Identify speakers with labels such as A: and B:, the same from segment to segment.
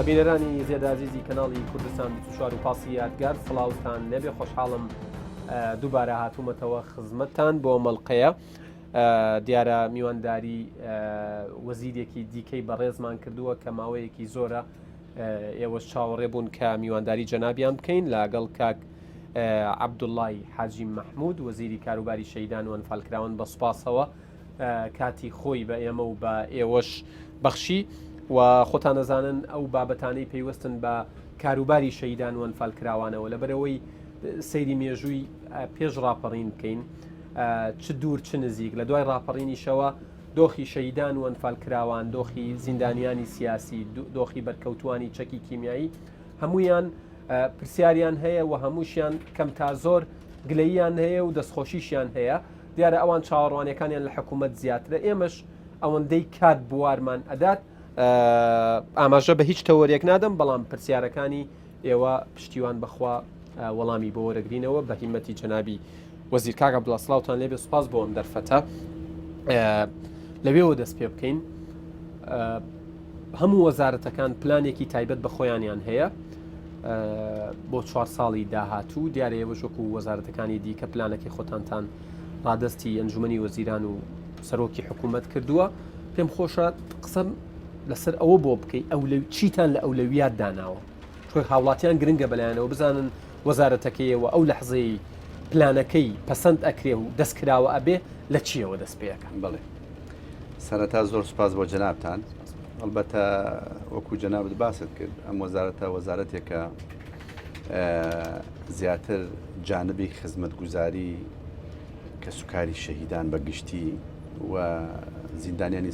A: بینەرانی زێدازیزی کەناڵی کوردستان 24 و پاسی یادگار سڵاوتان لەبێ خۆشحاڵم دووبارە هاتوومەتەوە خزمەتتان بۆ مەڵقەیە دیارە میوانداری وەزیرێکی دیکەی بەڕێزمان کردووە کە ماوەیەکی زۆرە ئێوەش چاوەڕێ بوون کە میوانداری جەنابیان بکەین لەگەڵ کاک عەبدوڵڵای حاجی مەحموود وەزیری کاروباری شەیدان و ئەنفالکراون بە سوپاسەوە کاتی خۆی بە ئێمە و بە ئێوەش بەخشی و خۆتان نەزانن ئەو بابەتانەی پەیوەستن بە کاروباری شەیدان و ئەنفالکراوانەوە لەبەرەوەی سەیری مێژووی پێش ڕاپەڕین بکەین چ دوور چ نزیک لە دوای ڕاپەڕینیشەوە دۆخی شەیدان و ئەنفالکراوان دۆخی زیندانیانی سیاسی دۆخی بەرکەوتوانی چەکی کیمیایی هەمویان پرسیاریان هەیە و هەمووشیان کەم تا زۆر گلەییان هەیە و دەستخۆشیشیان هەیە دیارە ئەوان چاوەڕوانیەکانیان لە حکوومەت زیاترە ئێمەش ئەوەندەی کات بوارمان ئەدات ئاماژە بە هیچ تەوەریەک نادەم بەڵام پرسیارەکانی ئێوە پشتیوان بەخوا وەڵامی بۆ وەرەگرینەوە بە هیمەتی جەنابی وەزیر کاک عەبدوڵڵا سڵاوتان لێبێ سوپاس بۆ ئەم دەرفەتە لەوێەوە دەست پێ بکەین هەموو وەزارەتەکان پلانێکی تایبەت بە خۆیانیان هەیە بۆ 4 ساڵی داهاتوو دیارە ئێوەش وەکو وەزارەتەکانی دیکە پلانەکەی خۆتانتان ڕادەستی ئەنجومەنی وەزیران و سەرۆکی حکوومەت کردووە پێم خۆشە قسەم لەسەر ئەوە بۆ بکەی چیتان لە ئەولەویات داناوە چۆن هاوڵاتیان گرنگە بەلایەنەوە بزانن وەزارەتەکەیەوە ئەو لەحزەی پلانەکەی پەسەند ئەکرێ و دەستکراوە ئەبێ لە چیەوە دەست پێەکە
B: بڵێ سەرەتا زۆر سوپاس بۆ جەنابتان ئەلبەتە وەکو جەنابت باست کرد ئەم وەزارەتە وەزارەتێکە زیاتر جانبی خزمەتگوزاری کە سوکاری شەهیدان بەگشتی و زیندانیانی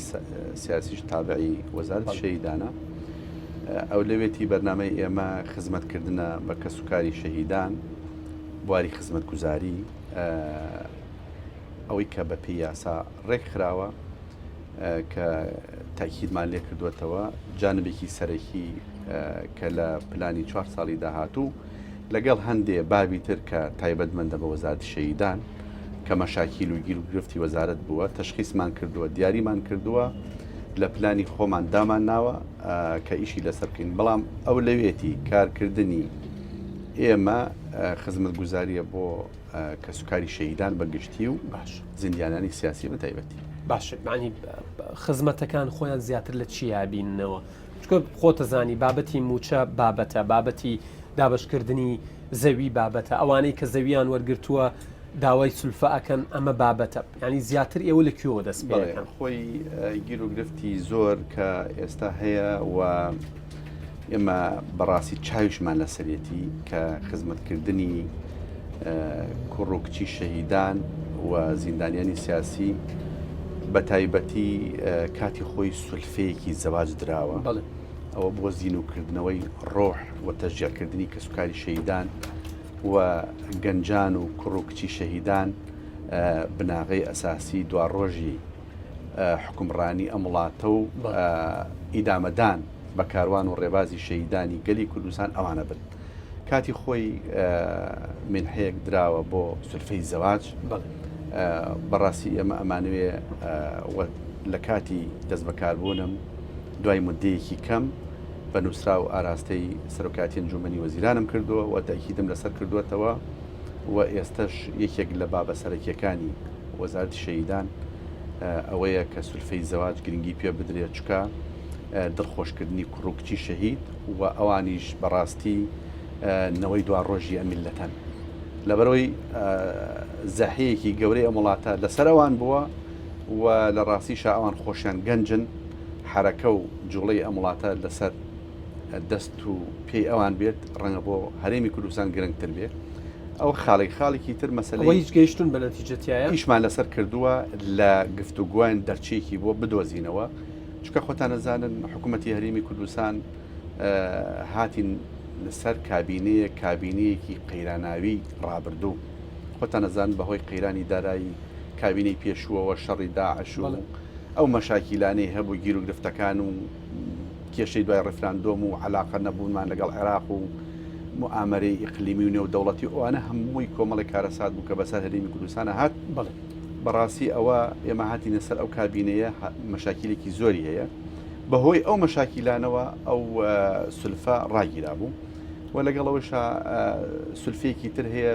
B: سیاسیش تابعی وەزارەت شەهیدانە ئەو لەوێتی بەرنامەی ئێمە خزمەتکردنە بە کە سوکاری شەهیدان بواری خزمەتگوزاری ئەوەی کە بە پێی یاسا ڕێک خراوە کە تاکیدمان لێ کردوێتەوە جانبێکی سەرەکی کە لە پلانی 4 ساڵی داهاتوو لەگەڵ هەندێ بابی تر کە تایبەتمەندە بە وەزارەتی شەهیدان کە مەشاکیل و گیر و گرفتی وەزارەت بووە تەشخیصمان کردووە دیاریمان کردووە لە پلانی خۆمان دامان ناوە کە ئیشی لەسەر بکەین بەڵام ئەو لەوێتی کارکردنی ئێمە خزمەتگوزاریە بۆ کە سوکاری شەهیدان بەگشتی و باش زیندانیانی سیاسی بە تایبەتی
A: باش معنی خزمەتەکان خۆیان زیاتر لە چی یابینەوە چکە خۆتەزانی بابەتی موچە بابەتە بابەتی دابشکردنی زەوی بابەتە ئەوانەی کە زەویان وەرگرتووە داوای سولفە ئەکەن ئەمە بابەتە ینی زیاتر ئێوە لەکوێوە دەست پێەکەن
B: خۆی گیر و گرفتی زۆر کە ئێستا هەیە و ئێمە بەڕاستی چاویشمان لەسەرەتی کە خزمەتکردنی کوڕ و کچی شەهیدان و زیندانیانی سیاسی بە تایبەتی کاتی خۆی سولفەیەکی زەواج دراوە ئەوە بۆ زیینوکردنەوەی ڕۆح و تەشجیعکردنی کە سوکاری شەهیدان و گەنجان و کوڕ و کچی شەهیدان بناغەی ئەساسی دواڕۆژی حکومڕانی ئەم وڵاتە و ئیدامەدان بە کاروان و ڕێبازی شەهیدانی گەلی کوردستان ئەوانە بن کاتی خۆی منحەیەک دراوە بۆ سولفەی زەواج بەڕاستی ئێمە ئەمانوێ لە کاتی دەست بەکاربوونم دوای مدەیەکی کەم بە نووسرا و ئاراستەی سەرۆکاتی ئەنجومەنی وەزیرانم کردووە و تاکیدم لەسەر کردوێتەوە و ئێستش یەکێک لە بابە سەرەکیەکانی وەزارەتی شەهیدان ئەوەیە کە سولفەی زەواج گرنگی پێ بدرێت چکە دڵخۆشکردنی کوڕ و کچی شەهید و ئەوانیش بەڕاستی نەوەی دواڕۆژی ئەم میلەتەن لەبەرەوەی زەحەیەکی گەورەی ئەم وڵاتە لەسەر ئەوان بووە و لە ڕاستیشە ئەوان خۆشیان گەنجن حرەکە و جوڵەی ئەم وڵاتە لەسەر دەست و پێی ئەوان بێت ڕەنگە بۆ هەرێمی کوردستان گرنگتر بێت ئەو خاڵێکی تر مەسەلەی
A: هیچ گەیشتون بە نەتیجەتیایە
B: هیچمان لەسەر کردووە لە گفتوگویان دەرچێکی بۆ بدۆزینەوە چکە خۆتان نەزانن حکوومەتی هەرێمی کوردستان هاتین لەسەر کابینەیەکی قەیراناوی ڕابردوو خۆتان نەزانن بەهۆی قەیرانی دارایی کابینەی پێشووەوە شەڕی داعش و ئەو مەشاکیلانەی هەبوو گیر و گرفتەکان و کێشەی دوای ڕفراندۆم و عەلاقە نەبوونمان لەگەڵ عێراق و موامەرەی ئیقلیمی و نێودەوڵەتی ئەوانە هەمووی کۆمەڵی کارەسات بوو کە بەسەر هەرێمی کوردستانە هات بەڕاستی ئەوە ئێمە هاتینە سەر ئەو کابینەیە مەشاکیلێکی زۆری هەیە بەهۆی ئەو مەشاکیلانەوە ئەو سولفە ڕاگیرا بوو و لەگەڵەوەشە سولفێکی تر هەیە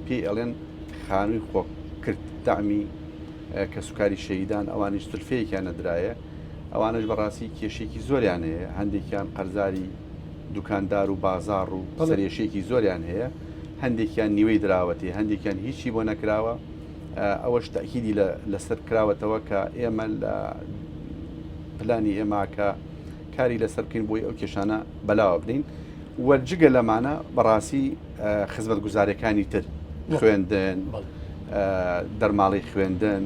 B: پێی ئەڵێن خانووی خۆکرد دامی کە سوکاری شەیدان ئەوانش سولفەیەکیان نەدرایە ئەوانش بەڕاستی کێشێکی زۆریان هەیە هەندێکیان قەرزاری دوکاندار و بازار و سەرێشێکی زۆریان هەیە هەندێکیان نیوەی دراوەتی هەندێکیان هیچی بۆ نەکراوە ئەوەش تاکیدی لەسەر کراوەتەوە کە ئێمە لە پلانی ئێماکە کاری لەسەر بکەین بۆی ئەو کێشانە بەلاوە بدەین وەرجگە لەمانە بەڕاستی خزمەت گوزارەکانی تر خوێندن دەرماڵی خوێندن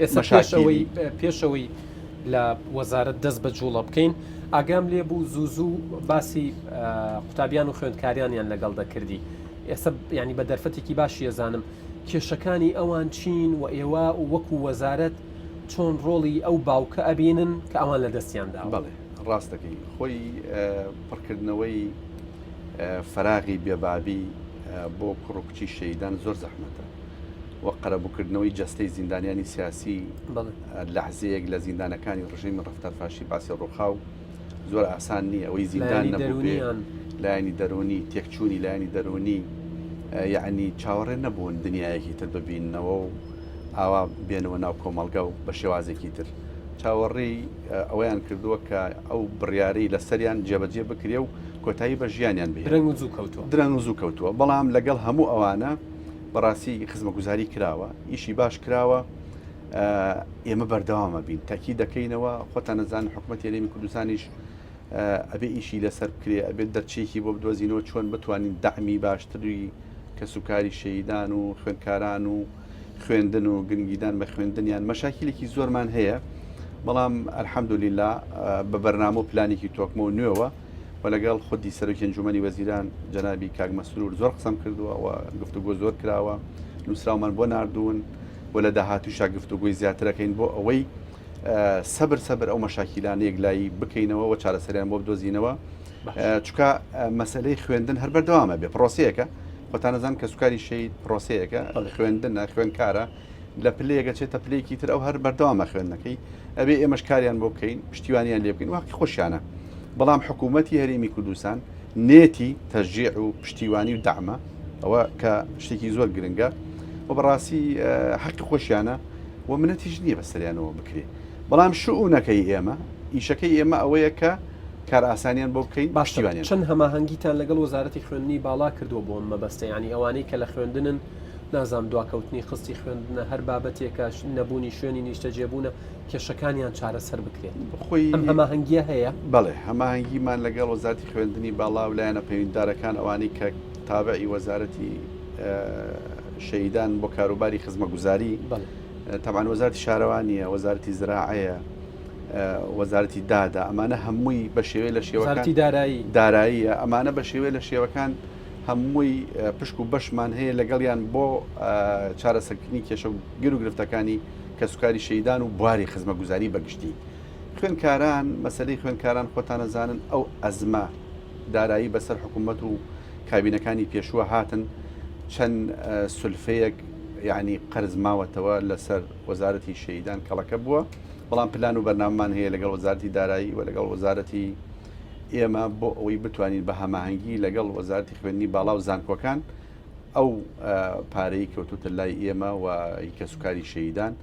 A: ئێستا پێشەوەی لە وەزارەت دەست بە جوڵە بکەین ئاگام لێ بوو زوو باسی قوتابیان و خوێندکاریانیان لەگەڵ دەکردی ئێستا ینی بە دەرفەتێکی باشی ئەزانم کێشەکانی ئەوان چین و ئێوە وەکو وەزارەت چۆن ڕۆڵی ئەو باوکە ئەبینن کە ئەوان لە دەستیاندا
B: بڵێ ڕاستەکەی خۆی پڕکردنەوەی فراغی بێبابی بۆ کوڕکچی شەیدان زۆر زەحمەتە وە قەرەبووکردنەوەی جەستەی زیندانیانی سیاسی لەحزەیەک لە زیندانەکانی ڕژیمی ڕەفتار فاشی باسی ڕووخاو زۆر ئاسان نییە ئەوەی زیندان نەبوو لایانی دەرونی تێکچوونی لایانی دەرونی یعنی چاوەڕێ نەبوون دنیایەکی تر ببینەوە و ئاوا بێنەوە ناو کۆمەڵگە و بە شێوازێکی تر چاوەڕێی ئەوەیان کردووە کە ئەو بڕیاری لە سەریان جێبەجێ بکرێ و کۆتایی بە ژیانیان بێ درەنگ و زوو کەوتووە بەڵام لەگەڵ هەموو ئەوانە بەڕاستی خزمەتگوزاری کراوە ئیشی باش کراوە ئێمە بەردەوامە بین تاکی دەکەینەوە خۆتان نەزان حکوومەت هێرێمی کوردستانیش ئەبێ ئیشی لەسەر بکرێ ئەبێت دەرچێکی بۆ بدۆزینەوە چۆن بتوانین دامی باشتری کە سوکاری شەیدان و خوێندکاران و خوێندن و گرنگیدان بە خوێندنیان مەشاکیلێکی زۆرمان هەیە بەڵام ئەلحەمدولیلا بە بەرنامە و پلانێکی تۆکمە و نوێەوە و لەگەڵ خودی سەرۆکی ئەنجومەنی وەزیران جەنابی کاک مەسرور زۆر قسەم کردووە و گفتوگۆ زۆر کراوە نووسراومان بۆ ناردوون و لە داهاتووشا گفتوگۆی زیاترەکەین بۆ ئەوەی سەبر ئەو مەشاکیلانە یەکلایی بکەینەوە و چارەسەریان بۆ بدۆزینەوە چونکە مەسەلەی خوێندن هەر بەردەوامە بێ پرۆسەیەکە خۆتان نەزان کە سوکاری شەید پرۆسەیەکە خوێندنە خوێندکارە لە پلەیەکە چێتە پلەیەکی تر ئەو هەر بەردەوامە خوێندنەکەی ئەبێ ئێمەش کاریان بۆ بکەین پشتیوانیان لێ بکەین واقعی خۆشیانە بەڵام حکوومەتی هەرێمی کوردستان نێتی تەشجیع و پشتیوانی و دامە ئەوە کە شتێکی زۆر گرنگە و بەڕاستی حەقی خۆشیانە و منەتیش نییە بەسەریانەوە بکرێ بەڵام شوونەکەی ئێمە ئیشەکەی ئێمە ئەوەیە کە کار ئاسانیان بۆ بکەین
A: باشتیوانیان چەند هەماهەنگیتان لەگەڵ وەزارەتی خوێندنی باڵا کردووە بۆن مەبەستە ینی ئەوانەی کە لە خوێندنن نازام دواکەوتنی خستی خوێندنە هەر بابەتێکە نەبوونی شوێنی نیشتە جێبوونە کێشەکانیان چارەسەر بکرێت خۆی ئەم هەماهەنگیە هەیە
B: بەڵێ هەماهەنگیمان لەگەڵ وەزارەتی خوێندنی باڵا و لایەنە پەیوەنددارەکان ئەوانەی کە تابعی وەزارەتی شەیدان بۆ کاروباری خزمەتگوزاری تەبعاً وەزارەتی شارەوانیە وەزارەتی زراعەیە وەزارەتی دادا ئەمانە هەمووی بە شێوەیە لە شێوەکانی داراییە ئەمانە بە شێوەیە لە شێوەکان هەمووی پشک و بەشمان هەیە لەگەڵیان بۆ چارەسەرکردنی کێشە و گر و گرفتەکانی کە سوکاری شەیدان و بواری خزمەتگوزاری بەگشتی خوێندکاران مەسەلەی خوێندکاران خۆتان نەزانن ئەو ئەزمە دارایی بەسەر حکوومەت و کابینەکانی پێشووە هاتن چەند سولفەیەک یعنی قەرز ماوەتەوە لەسەر وەزارەتی شەیدان کەڵەکە بووە بەڵام پلان و بەرنامەمان هەیە لەگەڵ وەزارەتی دارایی و لەگەڵ وەزارەتی ئێمە بۆ ئەوەی بتوانین بە هەماهەنگی لەگەڵ وەزارەتی خوێندنی باڵا و زانکۆکان ئەو پارەی کەوتوتە لای ئێمە و کە سوکاری شەیدان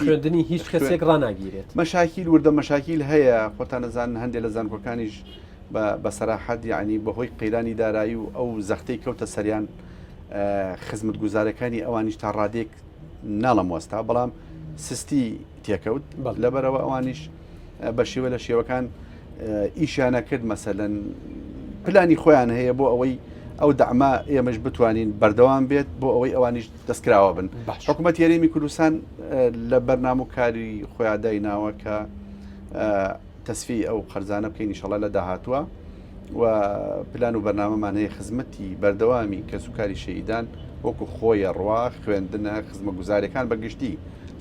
A: خوێندنی هیچ کەسێک ڕناگیرێت
B: مەشاکیل وردە مەشاکیل هەیە خۆتان نەزان هەندێک لە زانکۆکانیش بە سەراحەت یعنی بەهۆی قەیرانی دارایی و ئەو زەختەی کەوتە سەریان خزمەتگوزارەکانی ئەوانیش تا ڕادێک ناڵەم وەستا بەڵام سستی تێکەوت لەبەرەوە ئەوانیش بە شێوە لە شێوەکان ئیشیانە کرد مەسەلەن پلانی خۆیان هەیە بۆ ئەوەی ئەو دەعما ئێمەش بتوانین بەردەوام بێت بۆ ئەوەی ئەوانیش دەستکراوە بن حکوومەت هەرێمی کوردستان لە بەرنامە و کاری خۆیان دایناوە کە تەسفی ئەو قەرزانە بکەین ئینشەڵا لە داهاتووە و پلان و بەرنامەمان هەیە خزمەتی بەردەوامی کە سوکاری شەیدان وەکو خۆیە ڕوا خوێندنە خزمەتگوزاریەکان بەگشتی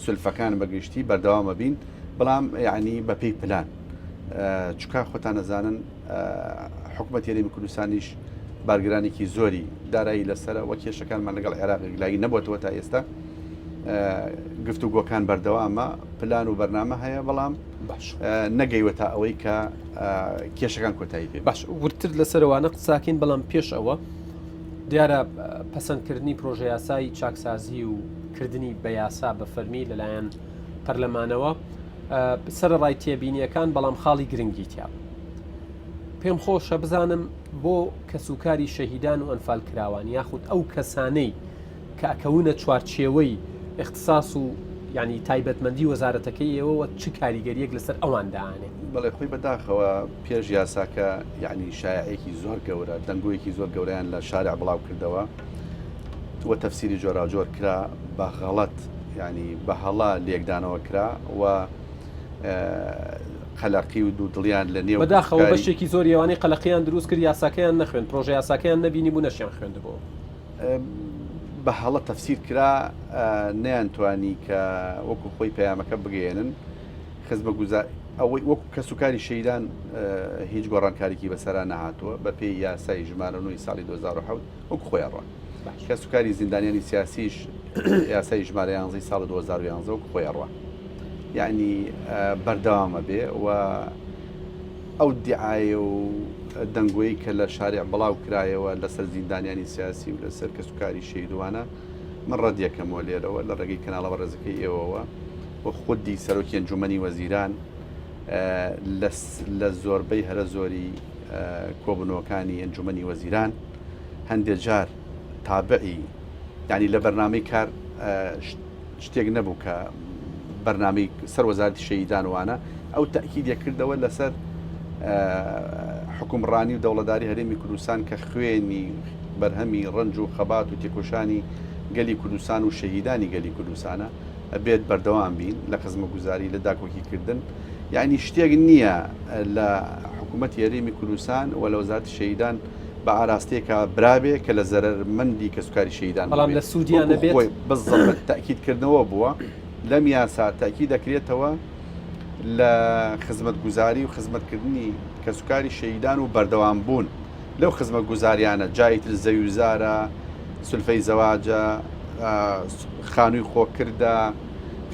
B: سولفەکان بەگشتی بەردەوامە بین بەڵام یعنی بەپێی پلان چکا خۆتان نەزانن حکوومەت هەرێمی کوردستانیش بارگرانێکی زۆری دارایی لەسەر وە کێشەکانمان لەگەڵ عێراق گلایی نەبووەوە تا ئێستا گفتوگۆکان بەردەوامە پلان و بەرنامە هەیە بەڵام
A: باش
B: نەگەیوە تا ئەوەی کە کێشەکان کۆتایی پێ
A: باش ورتر لەسەرەوانە قساکەین بەڵام پێش ئەوە دیارە پەسەندکردنی پرۆژە یاسایی چاکسازی و کردنی بە یاسا بە فەرمی لەلایەن پەرلەمانەوە سەرڕای تێبینیەکان بەڵام خاڵی گرنگی تیا پێم خۆشە بزانم بۆ کەسوکاری شەهیدان و ئەنفال کراوان یاخود ئەو کەسانەی کە ئەکەونە چوارچێوەی اختصاص و ینی تایبەتمەندی وەزارەتەکەی ئێوەوە چ کاریگەریەک لەسەر ئەوان داانێ
B: بەڵێ خۆی بەداخەوە پێش یاساکە یعنی شایعێکی زۆر گەورە دەنگۆیەکی زۆر گەوریان لە شارع بڵاو کردەوە وە تەفسیری جۆراجۆر کرا بە غەڵەت ینی بە هەڵا لێکدانەوە کرا و قەلەقی و دوو دڵیان لە نێو
A: بەداخەوە بەشێکی زۆر ئێوانەی قەلەقیان دروست کرد یاساکەیان نەخوێن پرۆژە یاساکەیان نەبینی بوو نەشیان خوێندبوو
B: بە هەڵە تەفسیر کرا نەیانتوانی کە وەکو خۆی پەیامەکە بگەێنن خزمە گوزار ئەوەی وەکو کەسوکاری شەیدان هیچ گۆڕانکاریکی بەسەرا نەهاتووە بە پێی یاسای ژمارە 9 ساڵی 2007 وەکو خۆیان ڕوان کەسوکاری زیندانیانی سیاسیش یاسای ژمارە 11 ساڵ 2011 وەکو خۆیان ڕوان یعنی بەردەوامە بێ و ئەو دیعاە و دەنگۆیی کە لە شارع بڵاو کرایەوە لەسەر زیندانیانی سیاسی و لەسەر کەسوکاری شەیدوانە من ڕەدیەکەمەوە لێرەوە لە ڕێگەی کەناڵە بەڕێزەکەی ئێوەوە و خودی سەرۆکی ئەنجومەنی وەزیران لە زۆربەی هەرە زۆری کۆبنەوەکانی ئەنجومەنی وەزیران هەندێک جار تابعی ینی لە بەرنامەی کار شتێک نەبوو کە بەرنامەی سەر وەزارەتی شەیدان وانە ئەو تەکیدیە کردەوە لەسەر حکومڕانی و دەوڵەداری هەرێمی کوردستان کە خوێنی بەرهەمی ڕنج و خەبات و تێکۆشانی گەلی کوردستان و شەهیدانی گەلی کوردستانە ئەبێت بەردەوام بین لە خزمە گوزاری لە داکۆکیکردن یعنی شتێک نییە لە حکوومەتی هەرێمی کوردستان و لە وەزارەتی شەیدان بە ئاراستەیەکە برابێ کە لە زەرمەندی کەسوکاری شەیدان
A: بەڵام لە سوودیان نەبێت
B: بزڵ تاکیدکردنەوە بووە لەم یاسا تاکی دەکرێتەوە لە خزمەت گوزاری و خزمەتکردنی کەسوکاری شەیدان و بەردەوام بوون لەو خزمەت گوزاریانە جایت زەویزارە سولفەی زەواجە خانووی خۆکردە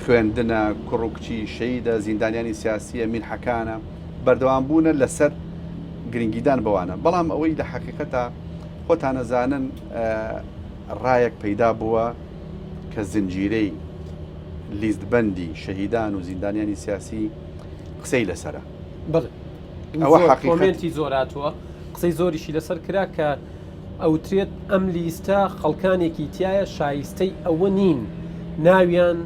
B: خوێندنە کوڕ و کچی شەیدە زیندانیانی سیاسیە مینحەکانە بەردەوام بوونە لەسەر گرنگیدان بەوانە بەڵام ئەوەی لە حەقیقەتە خۆتان نەزانن ڕایەک پەیدا بووە کە زنجیرەی لیستبەندی شەهیدان و زیندانیانی سیاسی قسەی لەسرە
A: ئەوە حقیقەتی زۆراتوە قسەی زۆریشی لەسەر کرا کە ئەوترێت ئەم لیستە خەڵکانێکی تایە شایستەی ئەوە نین ناویان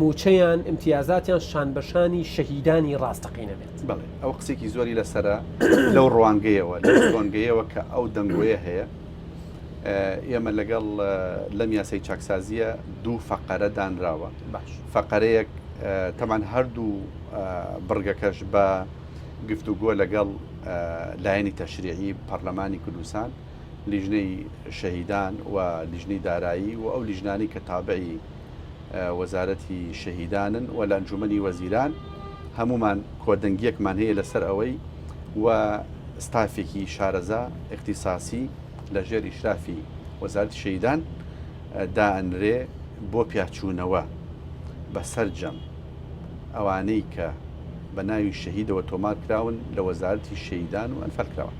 A: موچەیان امتیازاتیان شانبەشانی شەهیدانی ڕاستەقینە بێت
B: بڵێ ئەو قسێکی زۆری لەسرە لەو ڕوانگەیەوە لە ڕوانگەیەوە کە ئەو دەنگۆیە هەیە ئێمە لەگەڵ لەم یاسای چاکسازیە دوو فەقەرە دانراوە
A: باش
B: فەقەرەیەک تەمان هەردوو بڕگەکەش بە گفتوگۆ لەگەڵ لایەنی تەشریعی پەرلەمانی کوردستان لیژنەی شەهیدان و لیژنەی دارایی و ئەو لیژنانی کە تابعی وەزارەتی شەهیدانن و لە ئەنجومەنی وەزیران هەمومان کۆدەنگیەکمان هەیە لەسەر ئەوەی و ستافێکی شارەزا اختصاصی لە ژێر ئیشرافی وەزارەتی شەهیدان دائەنرێ بۆ پیاچوونەوە بە سەرجەم ئەوانەی کە بە ناوی شەهیدەوە تۆمار کراون لە وەزارەتی شەهیدان و ئەنفال کراوە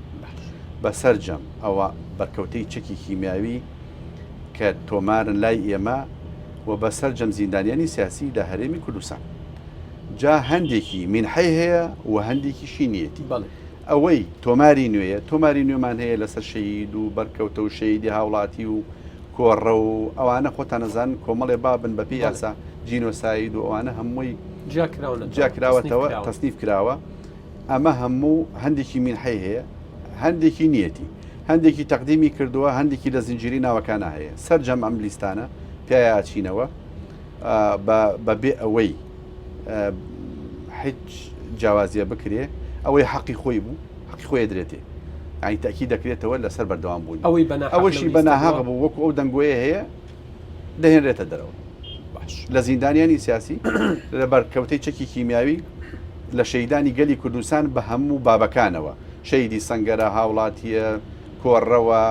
B: بە سەرجەم ئەوە بەرکەوتەی چەکی کیمیاوی کە تۆمارن لای ئێمە و بە سەرجەم زیندانیانی سیاسی لە هەرێمی کوردستان جا هەندێکی مینحەی هەیە و هەندێکی شینیەتی ئەوەی تۆماری نوێیە تۆماری نوێمان هەیە لەسەر شەهید و بەرکەوتە و شەهیدی هاوڵاتی و کۆڕە و ئەوانە خۆتان نەزان کۆمەڵێ بابن بەپێی یاسا جینۆساید و ئەوانە هەمووی جاکراوەتەوە تەسنیف کراوە ئەمە هەموو هەندێکی مینحەی هەیە هەندێکی نیەتی هەندێکی تەقدیمی کردووە هەندێکی لە زنجیری ناوەکانە هەیە سەرجەم ئەم لیستانە پیایا ئاچینەوە بەبێ ئەوەی هیچ جیاوازیە بکرێ ئەوەی حەقی خۆی بوو حەقی خۆی درێتێ ئەی تاکی دەکرێتەوە لەسەر بەردەوام بوون ئەوەشی بەناهاق بوو وەکو ئەو دەنگۆیە هەیە دەهێنرێتە دەرەوە لە زیندانیانی سیاسی لە بەرکەوتەی چەکی کیمیاوی لە شەیدانی گەلی کوردستان بە هەموو بابەکانەوە شەیدی سەنگەرە هاوڵاتیە کۆڕەوە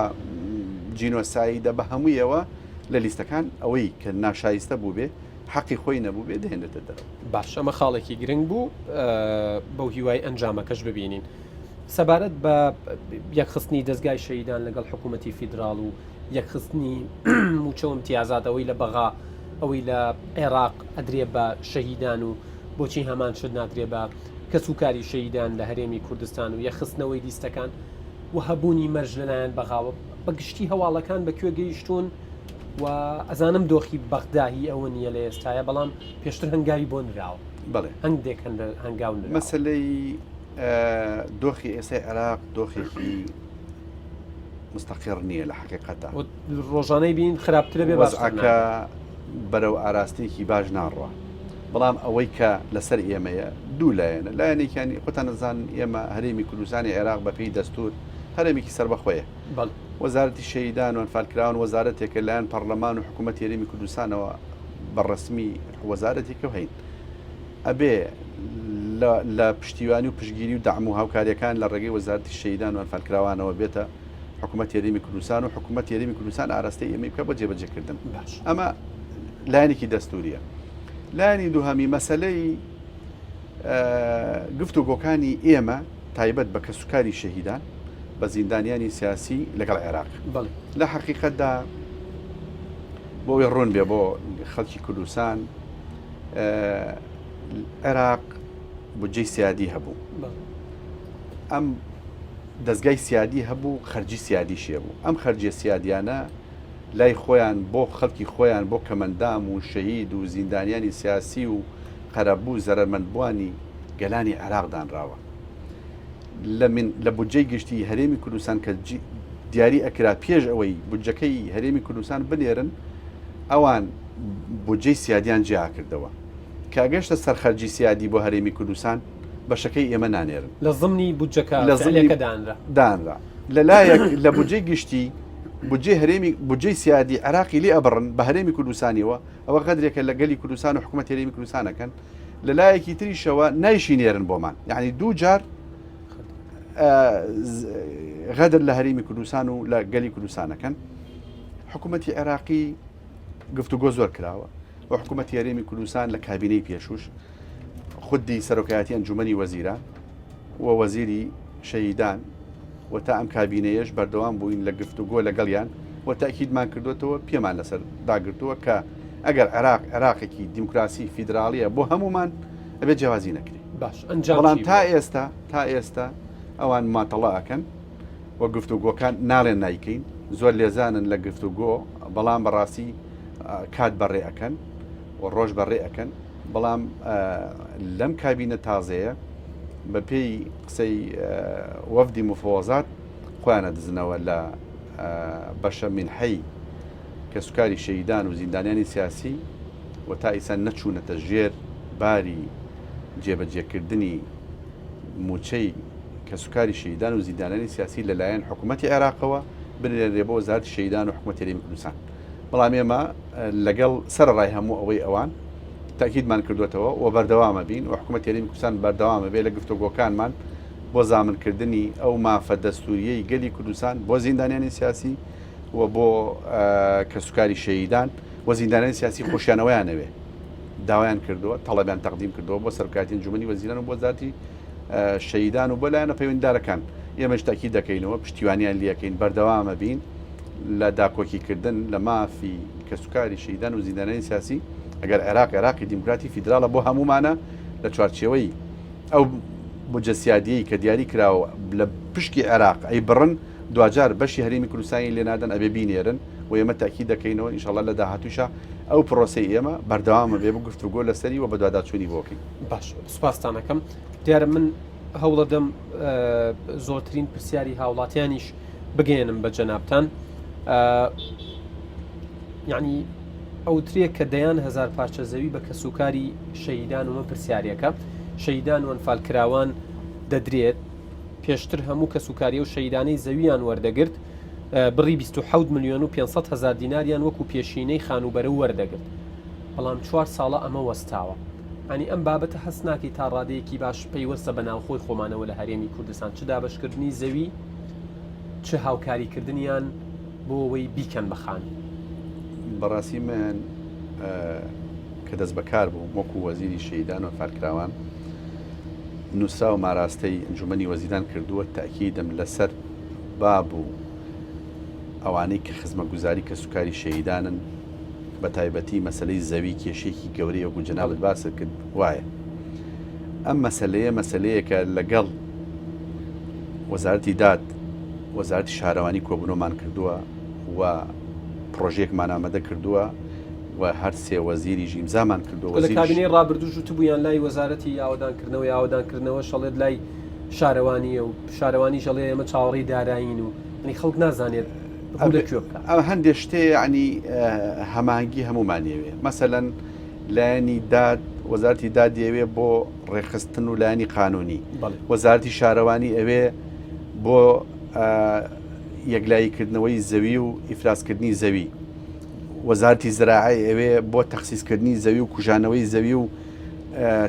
B: جینۆسایدە بە هەموویەوە لە لیستەکان ئەوەی کە ناشایستە بوو بێ حەقی خۆی نەبوو بێ دێنێتە دەرەوە.
A: باش ئەمە خاڵێکی گرنگ بوو بەو هیوای ئەنجامەکەش ببینین. سەبارەت بە یەکخستنی دەستگای شەیدان لەگەڵ حکوومەتی فیدراڵ و یەکخستنی موچە و امتیازات ئەوەی لە بەغا ئەوەی لە عێراق ئەدرێ بە شەهیدان و بۆچی هەمان شت نادرێ بە کەسوکاری شەیدان لە هەرێمی کوردستان و یەخستنەوەی لیستەکان و هەبوونی مەرج لەلایەن بەغاوە بەگشتی هەواڵەکان بەکوێ گەیشتون و ئەزانم دۆخی بەغداهی ئەوە نییە لە ئێستاە بەڵام پێشتر هەنگاوی بۆ نراوە
B: بڵێ
A: هەندێک هەنگاو
B: مەسلەی دۆخی ئێسای عێراق دۆخێکی مستەقر نییە لە حقیقەتە
A: ڕۆژانەی بین خراپترە بێ
B: وەزعەکە بەرەو ئاراستێکی باش ناڕوە بەڵام ئەوەی کە لەسەر ئێمەیە دوو لایەنە لایەنێکیانی خۆتان نەزان ئێمە هەرێمی کوردستانی عێراق بەپێی دەستور هەرێمێکی سەربەخۆیە وەزارەتی شەیدان و ئەنفالکراون وەزارەتێکە لایەن پەرلەمان و حکوومەت هەرێمی کوردستانەوە بەڕەسمی وەزارەتێکە هەین ئەبێ لە پشتیوانی و پشگیری و دەعم و هاوکاریەکان لە ڕێگەی وەزارەتی شەیدان و ئەنفالکراوانەوە بێتە حکوومەت هەرێمی کوردستان و حکوومەت هەرێمی کوردستان ئاراستەی ئێمە بکە بۆ جێبەجێکردن ئەمە لایەنێکی دەستوریە. لایەنی دووهەمی مەسەلەی گفتوگۆکانی ئێمە تایبەت بە کەسوکاری شەهیدان بە زیندانیانی سیاسی لەگەڵ عێراق لە حقیقەتدا بۆ ئەوەی ڕوون بێ بۆ خەڵکی کوردستان عێراق بودجەی سیادی هەبوو ئەم دەستگای سیادی هەبوو خەرجی سیادیشیە بوو ئەم خەرجیە سیادیانە لای خۆیان بۆ خەڵکی خۆیان بۆ کەمەندام و شەهید و زیندانیانی سیاسی و قەرەبوو زەرمەندبوانی گەلانی عێراقدانراوە لە بودجەی گشتی هەرێمی کوردستان کە دیاری ئەکرا پێش ئەوەی بودجەکەی هەرێمی کوردستان بنێرن ئەوان بودجەی سیادیان جیا کردەوە کە گەشتە سەرخەرجی سیادی بۆ هەرێمی کوردستان بەشەکەی ئێمە نانێرن
A: لە ضمنی بودجەکە
B: دانرا لەلایەک لە بودجەی گشتی بودجەی سیادی عێراقی لێ ئەبڕن بە هەرێمی کوردستانیەوە ئەوە قەدرێکە لە گەلی کوردستان و حکوومەت هەرێمی کوردستانەکەن لەلایەکی تریشەوە نایشینێرن بۆمان یعنی دوو جار غەدر لە هەرێمی کوردستان و لە گەلی کوردستانەکەن حکوومەتی عێراقی گفتوگۆ زۆر کراوە و حکوومەتی هەرێمی کوردستان لە کابینەی پێشوش خودی سەرۆکایەتی ئەنجومەنی وەزیران و وەزیری شەهیدان و تا ئەم کابینەیەش بەردەوام بووین لە گفتوگۆ لەگەڵیان و تاکیدمان کردوێتەوە پێمان لەسەر داگرتووە کە ئەگەر عێراقێکی دیموکراسی فیدراڵیە بۆ هەمومان ئەبێت جیاوازی نەکرێت بەڵام تا ئێستا ئەوان ماتەڵە ئەکەن و گفتوگۆکان ناڵێن نایکەین زۆر لێزانن لە گفتوگۆ بەڵام بەڕاستی کات بەڕێ ئەەکەن و ڕۆژ بەڕێ ئەەکەن بەڵام لەم کابینە تازەیە بە پێی قسەی وەفدی مفۆزات خۆیانە دزنەوە لە بەشە منحەی کەسوکاری شەهیدان و زیندانیانی سیاسی و تا ئیسان نەچوونەتە ژێر باری جێبەجێکردنی موچەی کەسوکاری شەهیدان و زیندانیانی سیاسی لەلایەن حکوومەتی عێراقەوە بنێرێ بۆ وەزارەتی شەهیدان و حکوومەتی هەرێمی کوردستان بەڵام ئێمە لەگەڵ سەرڕای هەموو ئەوەی ئەوان تاکیدمان کردوێتەوە و بەردەوامە بین و حکوومەتی هەرێمی کوردستان بەردەوامە بێ لە گفتوگۆکانمان بۆ زامنکردنی ئەو مافە دەستوریەی گەلی کوردستان بۆ زیندانیانی سیاسی و بۆ کەسوکاری شەهیدان و زیندانیانی سیاسی خۆشیانەوەیانەوێ داوایان کردووە تەڵەبیان تەقدیم کردەوە بۆ سەرۆکایەتی ئەنجومەنی وەزیران و بۆ وەزارەتی شەهیدان و بۆ لایەنە پەیوەندیدارەکان ئێمەش تاکید دەکەینەوە پشتیوانیان لەکەین بەردەوامە بین لە داکۆکیکردن لە مافی کەسوکاری شەهیدان و زیندانیانی سیاسی ئەگەر عێراقی دیموکراتی فیدراڵە بۆ هەمومانە لە چوارچێوەی ئەو بودجە سیادیەی کە دیاری کراوە لە پشکی عێراق ئەی بڕن دوجار بەشی هەرێمی کوردستانی لێنادەن ئەبێ بینێرن و ئێمە تاکید دەکەینەوە ئینشاڵڵا لە داهاتووشە ئەو پرۆسەی ئێمە بەردەوامە بێ بە گفتوگۆ لەسەری و بە دواداچوونی بۆکەین.
A: باش سوپاستانەکەم دیارە من هەوڵە دەم زۆرترین پرسیاری هاوڵاتیانیش بگەێنم بە جەنابتان یعنی ئەوترێک کە دەیان هزار پارچە زەوی بە کەسوکاری شەهیدان ومە پرسیارەکە شەهیدان و ئەنفالکراوان دەدرێت پێشتر هەموو کەسوکاری و شەهیدانەی زەویان وەردەگرت بڕی 27 ملیۆن و 500 هزار دیناریان وەکو پێشینەی خانوبەرە وەردەگرت بەڵام 4 ساڵە ئەمە وەستاوە ئەنی ئەم بابەتە هەست ناکەی تا ڕادەیەکی باش پەیوەستە بە ناوخۆی خۆمانەوە لە هەرێمی کوردستان چ دابەشکردنی زەوی چه هاوکاریکردنیان بۆ ئەوەی بیکەن بەخان
B: بەڕاستی من کە دەست بەکار بوو وەکو وەزیری شەیدان و فارکراوان نووسرا و ماراستەی ئەنجومەنی وەزیران کردووە تاکیدم لەسەر بابوو ئەوانەی کە خزمەتگوزاری کە سوکاری شەیدانن بە تایبەتی مەسلەی زەوی کێشێکی گەورەی وەکو جەنابەت باست کرد وایە ئەم مەسلەیەکە لەگەڵ وەزارەتی داد وەزارەتی شارەوانی کۆبوونەوەمان کردووە و پرۆژێکمان ئامادە کردووە و هەر سێ وەزیری ئیمزامان کردووە
A: لە کابینەی ڕابردوو وتبوویان لای وەزارەتی یاوەدانکردنەوە یاوەدانکردنەوە شەڵێت لای شارەوانیە و شارەوانی ژەڵێ ئێمە چاوەڕێی دارایین و خەڵک نازانێت
B: ئەمە هەندێک شتێ ینی هەمانگی هەمومانەوێ مەسەلەن لایەنی داد وەزارەتی داد دەوێ بۆ ڕێخستن و لایەنی قانونی وەزارەتی شارەوانی ئەوێ بۆ یەکلاییکردنەوەی زەوی و ئیفراسکردنی زەوی وەزارەتی زراعی ئەوێ بۆ تەخسیسکردنی زەوی و کوژانەوەی زەوی و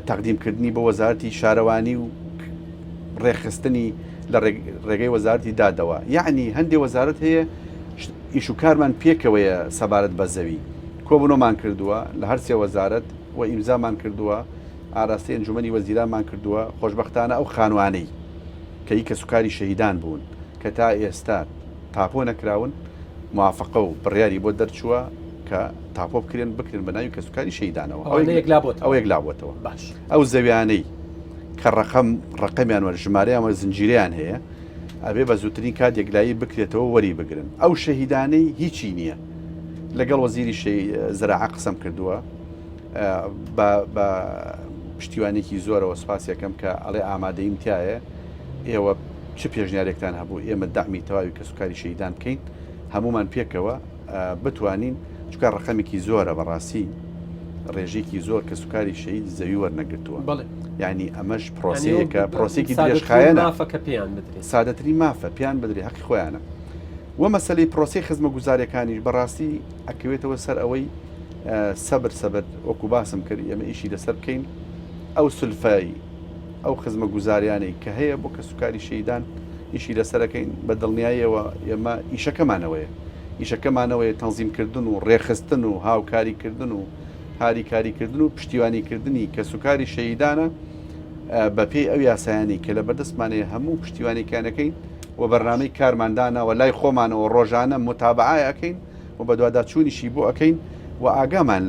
B: تەقدیمکردنی بۆ وەزارەتی شارەوانی و ڕێخستنی لە ڕێگەی وەزارەتی دادەوە یعنی هەندێک وەزارەت هەیە ئیش و کارمان پێکەوەیە سەبارەت بە زەوی کۆبوونەوەمان کردووە لە هەر سێ وەزارەت و ئیمزامان کردووە ئاراستی ئەنجومەنی وەزیرانمان کردووە خۆشبەختانە ئەو خانوانەی کە کە سوکاری شەهیدان بوون کە تا ئێستا تاپۆ نەکراون موافقە و بڕیاری بۆ دەرچووە کە تاپۆ بکرێن بە ناوی کە سوکاری شەهیدانەوە ئەو یەکلابوتەوە باش ئەو زەویانەی کە ڕقەمیان وەر ژمارەیان وە زنجیریان هەیە ئەبێ بە زووترین کات یەکلایی بکرێتەوە وەری بگرن ئەو شەهیدانەی هیچی نییە لەگەڵ وەزیری زراعە قسەم کردووە بە پشتیوانێکی زۆرەوە سوپاسیەکەم کە ئەڵێ ئامادەیم تایە ئێوە چ پێشنیارێکتان هەبوو ئێمە دامی تەواوی کە سوکاری شەهیدان بکەین هەمومان پێکەوە بتوانین چکار ڕقەمێکی زۆرە بەڕاستی ڕێژێکی زۆر کە سوکاری شەهید زەوی وەرنەگرتووە ینی ئەمەش پرۆسەیەکە پرۆسێکی درێژخایەنە سادەترین مافە پیان بدرێ حەقی خۆیانە وە مەسەلەی پرۆسی خزمەتگوزاریەکانیش بەڕاستی ئەکەوێتەوە سەر ئەوەی سەبر وەکو باسم کرد ئێمە ئیشی لەسەر بکەین ئەو سولفایی ئەو خزمەتگوزاریانەی کە هەیە بۆ کە سوکاری شەهیدان ئیشی لەسەرەکەین بە دڵنیاییەوە ئێمە ئیشەکەمانەوەیە تەنزیمکردن و ڕێخستن و هاوکاریکردن و هاریکاریکردن و پشتیوانیکردنی کە سوکاری شەهیدانە بەپێی ئەو یاسایانی کە لە بەردەستمانەیە هەموو پشتیوانیکانەکەین و بەرنامەی کارماندانەوە لای خۆمانەوە ڕۆژانە متابعەکەین و بە دوواداچوونیشی بۆ ئەەکەین و ئاگامان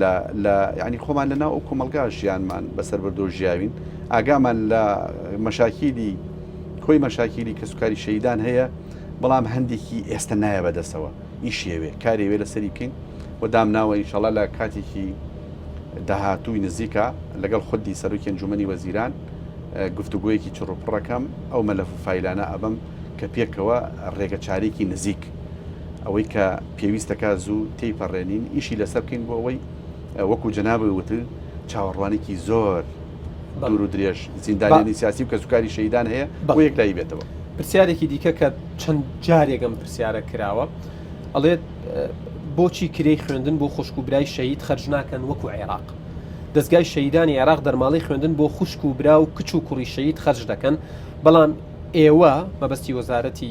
B: لە ینی خۆمان لەناو ئەو کۆمەلگا ژیانمان بەسەر بەردۆ ژیاوین ئاگامان لە مەشاکیلی خۆی مەشاکیلی کە سوکاری شەهیدان هەیە بەڵام هەندێکی ئێستا نایە بەدەستەوە ئیشێوێ کارێوێ لەسەری بکەین و دامناوە ئینشەڵا لە کاتێکی داهاتووی نزیکە لەگەڵ خودی سەرۆکی ئەنجومەنی وەزیران گفتوگویەکی چڕوپڕەکەم ئەو مەلەف و فایلانە ئەبم کە پێکەوە ڕێگە چارێکی نزیک ئەوەی کە پێویستەکە زوو تێیپەڕێنین ئیشی لەسەر بکەین بۆ ئەوەی وەکو جەنابی وتر چاوەڕوانێکی زۆر دوور و درێژ زیندانیانی سیاسی و کە سوکاری شەهیدان هەیە بۆ یەکلایی بێتەوە
A: پرسیارێکی دیکە کە چەند جارێکم پرسیارە کراوە ئەڵێت بۆچی کرێی خوێندن بۆ خوشک و برای شەهید خەرج ناکەن وەکو عێراق دەستگای شەهیدانی عێراق دەرماڵی خوێندن بۆ خوشک و برا و کچ و کوڕی شەهید خەرج دەکەن بەڵام ئێوە مەبەستی وەزارەتی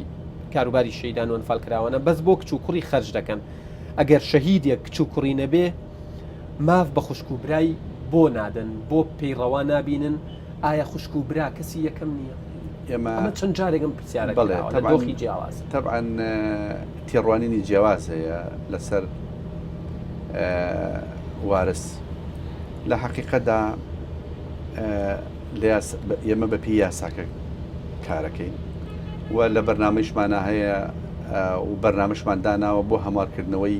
A: کاروباری شەهیدان و ئەنفالکراوانە بەس بۆ کچ و کوڕی خەرج دەکەن ئەگەر شەهیدێک کچ و کوڕی نەبێ ماف بە خوشک و برای بۆ نادەن بۆ پەیڕەوا نابینن ئایا خوشک و برا کەسی یەکەم نییە ئەمە چەند جارێکم پرسیارەکەی جیاواز
B: طبعاً تێڕوانینی جیاواز هەیە لەسەر وارس لە حەقیقەدا ئێمە بە پێی یاساکە کارەکەین و لە بەرنامەیشمانە هەیە و بەرنامەشمان داناوە بۆ هەمارکردنەوەی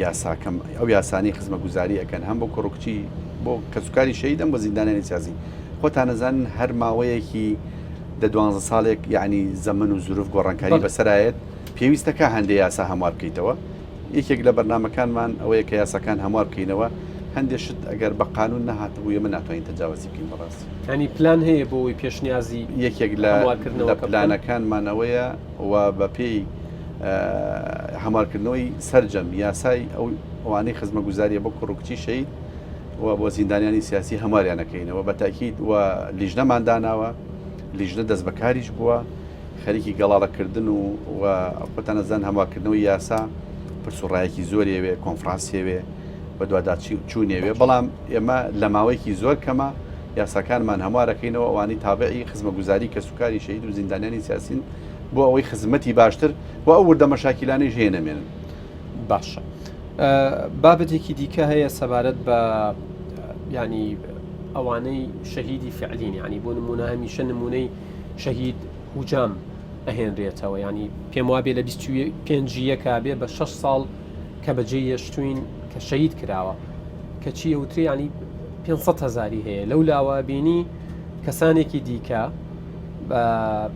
B: یاساکەم ئەو یاسانی خزمەتگوزاری ئەەکەن هەم بۆ کوڕکچی بۆ کە سوکاری شەهید ئەم بۆ زیندانیانی سیاسی خۆتان نەزانن هەر ماوەیەکی دە 12 ساڵێک یعنی زەمن و زروف گۆڕانکاری بەسەرایەت پێویستەکە هەندێک یاسا هەموار بکەیتەوە یەکێک لە بەرنامەکانمان ئەوەیە کە یاساکان هەموار بکەینەوە هەندێشت ئەگەر بە قانون نەهاتبوو ئێمە ناتوانین تەجاوزی بکەین بەڕاستی
A: ینی پلان هەیە بۆی پێشنیازی
B: یەکێک لە پلانەکانمانەوەیە و بە پێی هەمارکردنەوەی سەرجەم یاسای ئەوانەی خزمەتگوزاریە بۆ کوڕکچی شەهید و بۆ زیندانیانی سیاسی هەماریانەکەینەوە بە تاکید و لیژنەمان داناوە لیژنە دەست بەکاریش بووە خەریکی گەڵاڵەکردن و خۆتان نەزان هەماکردنەوەی یاسا پرسوڕایەکی زۆریەوێ کۆنفرانسیەوێ بە دووادا چوونێوێ بەڵام ئێمە لە ماوەیەکی زۆر کەمە یاساکانمان هەموارەکەینەوە ئەوانی تابعی خزمەتگوزاری کە سوکاری شەهید و زیندانیانی سیاسین بۆ ئەوەی خزمەتی باشتر و ئەو وردە مەشاکیلانەی هێنەمێنن.
A: باشە بابەتێکی دیکە هەیە سەبارەت بە ینی ئەوانەی شەهیدی فعلین ینی بۆ نمونە هەمیشە نمونەی شەهید هوجام ئەهێنرێتەوە ینی پێم وابێ لە 25 کابێ بە 6 ساڵ کە بەجێ هێشتوین کە شەهید کراوە کە چی ئەوتری ینی 500,000 هەیە لەو لاوە بینی کەسانێکی دیکە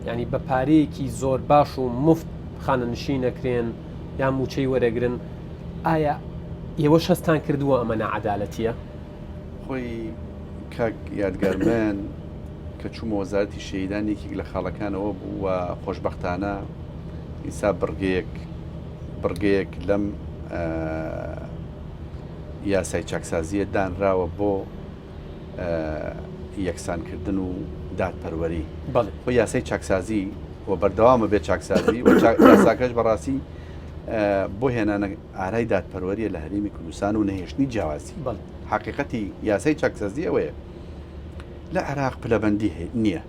A: ینی بە پارەیەکی زۆر باش و مفت خانەنشین نەکرێن یان موچەی وەرەگرن ئایا ئێوە شەستان کردووە ئەمە نەعەدالەتیە؟
B: خۆی کاک یادگارمێن کە چوومە وەزارەتی شەهیدانێکی لە خاڵەکانەوە بوو و خۆشبەختانە ئیسا بڕگەیەک لەم یاسای چاکسازیە دانراوە بۆ یەکسانکردن و دادپەروەری. خۆ یاسای چاکسازی و بەردەوامە بێت چاکسازی و یاساکەش بەڕاستی بۆ هێنانە ئارای دادپەروەریە لە هەرێمی کوردستان و نەهێشتنی جیاوازی. حقیقەتی یاسای چاکسازی ئەوەیە لە عێراق پلەبەندی نییە،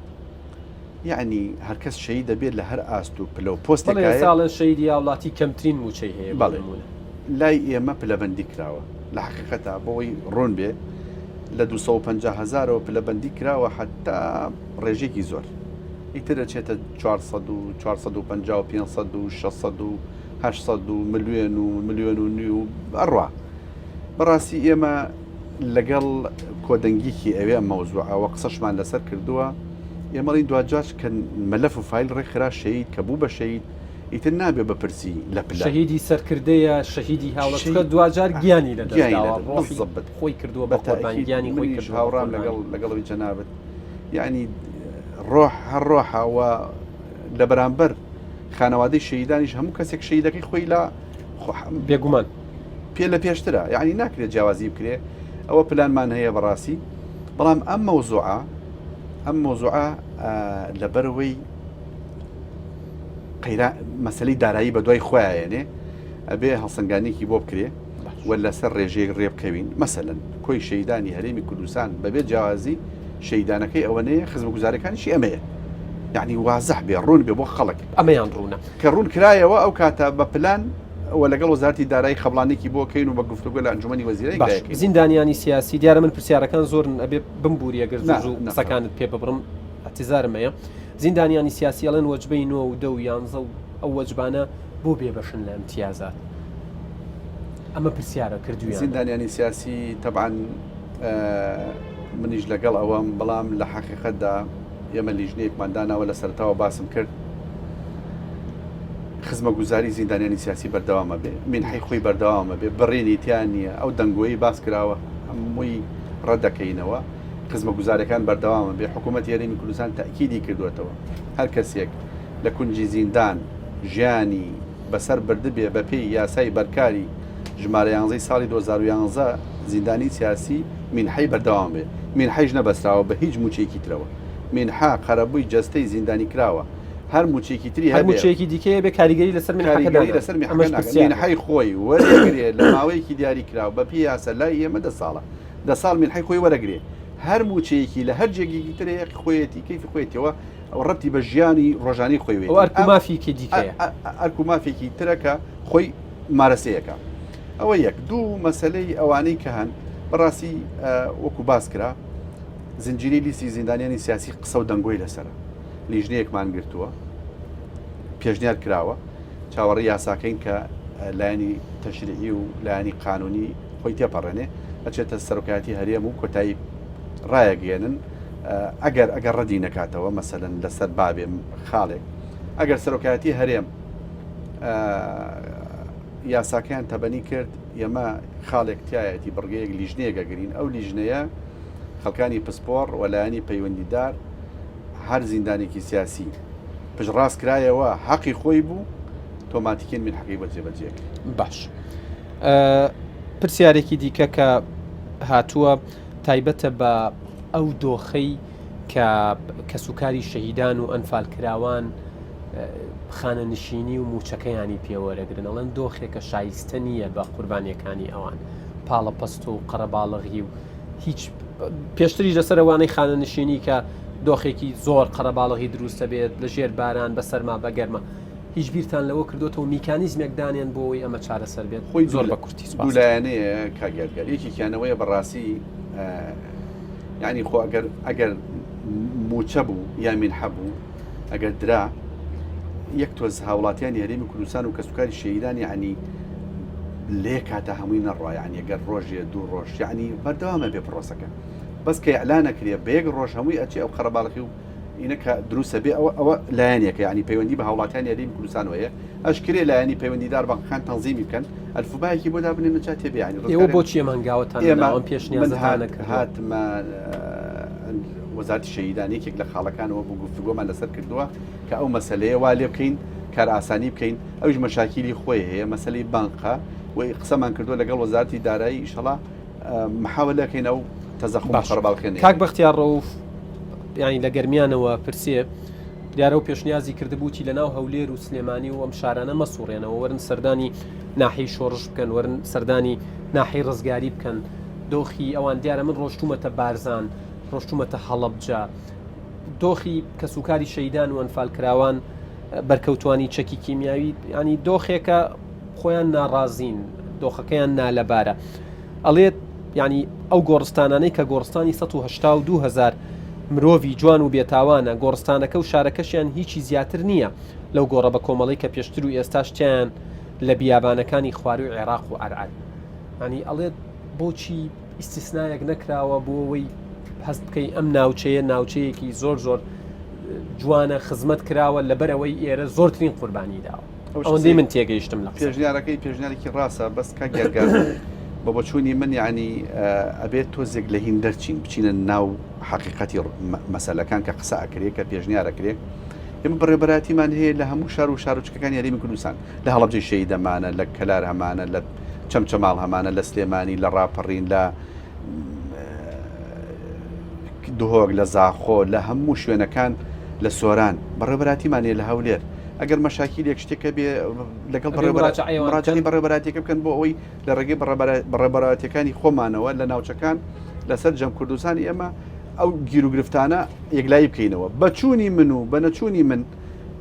B: یعنی هەرکەس شەهید دەبێت لە هەر ئاست و پلە و پۆستێک
A: ساڵە شەیدی وڵاتی کەمترین موچەی هەیە
B: لای ئێمە پلەبەندی کراوە لە حقیقەتە بۆی ڕۆن بێ لە 250,000ەوە پلەبەندی کراوە حتا ڕێژێکی زۆر ئیتر دەچێتە 450 و 500 و 600 و 800 و ملیۆن و ملیۆن و نی و ئەڕوا. بەڕاستی ئێمە لەگەڵ کۆدەنگیکی ئەوێ مەوزوعەوە قسەشمان لەسەر کردووە ئێمەڵی دوجاش کە مەلەف و فایل ڕێکخرا شەهید کە بوو بە شەهید ئیتر نابێ بەپرسی لە پلە
A: شەهیدی سەرکردەیە شەهیدی هاوڵەتەکە دوجار گیانی لەدەستداوە خۆی کردووە بە قوربانگیانی خۆی کرد
B: هاوڕام لەگەڵەوەی جەنابەت یعنی ڕۆح هەر ڕۆحەوە لە بەرامبەر خانەوادەی شەهیدانیش هەموو کەسێک شەهیدەکەی خۆی لە
A: بێگومان
B: پێ لە پێشترە یعنی ناکرێت جیاوازی بکرێ ئەوە پلانمان هەیە بەڕاستی بەڵام ئەم مۆزوعە لەبەرەوەی مەسەلەی دارایی بە دوای خۆیانێ ئەبێ هەڵسەنگانێکی بۆ بکرێ و لەسەر ڕێژەیەک ڕێبکەوین مەسەلەن کۆی شەهیدانی هەرێمی کوردستان بەبێت جیاوازی شەهیدانەکەی ئەوەنەیە خزمەتگوزارەکانیشی ئەمەیە یعنی وازەح بێ ڕوون بێ بۆ خەڵک
A: ئەمەیان ڕوونە
B: کە ڕوون کرایەوە ئەو کاتە بە پلان و لەگەڵ وەزارەتی دارایی خەبڵانێکی بۆ کەین و بە گفتوگۆ لە ئەنجومەنی وەزیرەی
A: زیندانیانی سیاسی دیارە من پرسیارەکان زۆرن ئەبێ بمبوری ئەگەر زوو قسەکانت پێ ببڕم ئەتیزارمەیە زیندانیانی سیاسی ئەڵێن وەجبەی 9 و 10 و 11 و ئەو وەجبانە بۆ بێبەشن لە ئەمتیازات ئەمە پرسیارە کردووی
B: زیندانیانی سیاسی تەبعاً منیش لەگەڵ ئەوەم بەڵام لە حقیقەتدا ئێمە لیژنەیەکمانداناوە لە سەرتاوە باسم کرد خزمەتگوزاری زیندانیانی سیاسی بەردەوامە بێ منحەی خۆی بەردەوامە بێ بڕێنی تیان نییە ئەو دەنگۆیی باس کراوە هەمووی ڕەتدەکەینەوە خزمەتگوزارەکان بەردەوامە بێ حکوومەتی هەرێمی کوردستان تاکیدی کردوێتەوە هەر کەسێک لە کونجی زیندان ژیانی بەسەر بردبێ بە پێی یاسای بەرکاری ژمارە 11 ساڵی 2011 زیندانی سیاسی منحەی بەردەوام بێ منحەیش نەبەستراوە بە هیچ موچێکی ترەوە منحا قەرەبووی جەستەی زیندانی کراوە هەر موچێکی تری هەر
A: موچێکی دیکەیە بێ کاریگەری لەسەر
B: منحەی خۆی وەرەگرێ لە ماوەیەکی دیاری کراوە بە پێی یاسە لای ئێمە 10 ساڵە 10 ساڵ منحەی خۆی وەرەگرێ هەر موچەیەکی لە هەر جێگێکی ترەیە خۆیەتی کەیفی خۆیەتەوە ڕەتی بە ژیانی ڕۆژانی خۆی وێ
A: ئەرکومافێکی دیکەیە
B: ئەرکومافێکی ترەکە خۆی مارەسەیەەکە ئەوە یەک دوو مەسلەی ئەوانەی کە هەن بەڕاستی وەکو باس کرا زنجیری لیستی زیندانیانی سیاسی قسە و دەنگۆی لەسرە لیژنەیەکمان گرتووە پێشنیار کراوە چاوەڕی یاساکەین کە لایەنی تەشریعی و لایەنی قانونی خۆی تێپەڕێنێ ئەچێتە سەرۆکایەتی هەرێم و کۆتایی ڕایەگەێنن ئەگەر ڕەدی نەکاتەوە مەسەلەن لەسەر بابێ خاڵێک ئەگەر سەرۆکایەتی هەرێم یاساکەیان تەبەنی کرد ئێمە خاڵێک تایەتی بڕگەیەک لیژنەیەگە گرین ئەو لیژنەیە خەڵکانی پسپۆڕ وەلایەنی پەیوەندیدار هەر زیندانێکی سیاسی پشتڕاست کرایەوە حەقی خۆی بوو تۆماتیکێن من حەقی بەجێبەجێک
A: باش پرسیارێکی دیکە کە هاتووە تایبەتە بە ئەو دۆخەی کە سوکاری شەهیدان و ئەنفالکراوان خانە نشینی و موچەکەیانی پێوەرەگرن ئەڵەن دۆخێکە شایستە نییە بە قوربانیەکانی ئەوان پاڵە پەست و قەرەباڵغی و هیچ پێشتریش لەسەرەوانەی خانە نشینی کە دۆخێکی زۆر قەرەباڵغی دروستە بێت لە ژێر باران بە سەرما بە گەرمە هیچ بیرتان لەوە کردوتەوە میکانیزمێک دانێن بۆەوەی ئەمە چارەسەر بێت
B: خۆی
A: زۆر بە کورتی
B: دوولایەنەیە کاگەرگەر یەکێکیانەوەیە بەڕاستی یعنی خۆ ئەگەر موچە بوو یا من هەبوو ئەگەر درا یەک تۆز هاوڵاتیان هەرێمی کوردستان و کەسوکاری شەیدان یعنی لێ کاتە هەمووی نەڕوا یعنی ئەگەر ڕۆژێ دوو ڕۆژ یعنی بەردەوامە بێ پرۆسەکە بەس کە ئەعلانەکرێ بە یەک ڕۆژ هەمووی ئەچێ ئەو قەرەباڵغی و اینە کە دروستە بێ ئەوە لایەنێکە یعنی پەیوەندی بە هاوڵاتیان هەرێمی کوردستان وەیە ئەشکرێ لایەنی پەیوەندیدار بەخان تەنزیمی بکەن ئەلفوبایەکی بۆ دابنێن نەچات تێبێ یعنی
A: ئێوە بۆچی مانگاوەتان ئێمە پێشنیازەکە
B: هاتمە وەزارەتی شەیدان یەکێک لە خاڵەکانەوە بۆ گفتوگۆمان لەسەر کردووە کە ئەو مەسەلەیە وا لێ بکەین کار ئاسانی بکەین ئەوش مەشاکیلی خۆی هەیە مەسەلەی بانقە و قسەمان کردووە لەگەڵ وەزارەتی دارایی ئینشەڵا محاولەکەین ئەو تەزەخم قەرەباڵغێنێ
A: کاک بەختیار ڕەوف یعنی لە گەرمیانەوە پرسێ دیارە و پێشنیازی کردبووی لەناو هەولێر و سلێمانی و ئەم شارانە مەسوڕێنەوە وەرن سەردانی ناحی شۆڕش بکەن وەرن سەردانی ناحی ڕزگاری بکەن دۆخی ئەوان دیارە من ڕۆشتومەتە بارزان ڕۆشتومەتە هەڵەبجا دۆخی کەسوکاری شەیدان و ئەنفالکراوان بەرکەوتوانی چەکی کیمیاوی ینی دۆخێکە خۆیان ناڕازین دۆخەکەیان نالەبارە ئەڵێت ینی ئەو گۆڕستانانەی کە گۆڕستانی 1970 مرۆڤی جوان و بێتاوانە گۆڕستانەکە و شارەکەشیان هیچی زیاتر نییە لەو گۆڕە بە کۆمەڵی کە پێشتر و ئێستاشتیان لە بیابانەکانی خواروی عێراق و عەرعەد ینی ئەڵێت بۆچی ئیسtisنایەک نەکراوە بۆ ئەوەی هەست بکەی ئەم ناوچەیە ناوچەیەکی زۆر جوانە خزمەت کراوە لەبەرەوەی ئێرە زۆرترین قوربانی داوە ئەوەندەی من تێگەیشتم لە
B: پێشنیارەکەی پێشنیارێکی ڕاستە بەس کە گەرگار بە بۆچوونی من یعنی ئەبێت تۆزێک لە هین دەرچین بچینە ناو حقیقەتی مەسەلەکان کە قسە ئەکرێت کە پێشنیارەکرێت ئێمە بەڕێبەراتیمان هەیە لە هەموو شار و شارۆچکەکانی هەرێمی کوردستان لە هەڵەبجەی شەیدەمانە لە کەلار هەمانە لە چەمچەماڵ هەمانە لە سلێمانی لە ڕاپەڕین لە دهۆک لە زاخۆ لە هەموو شوێنەکان لە سۆران بەڕێبەراتیمانێ لە هەولێر ئەگەر مەشاکیلێک شتێکە بێ لەگەڵ ڕاجعی بەڕێبەراتیەکە بکەن بۆ ئەوەی لە ڕێگەی بەڕێبەراتیەکانی خۆمانەوە لە ناوچەکان لەسەر جەم کوردستانی ئێمە ئەو گیر و گرفتانە یەکلایی بکەینەوە بەچوونی من و بە نەچوونی من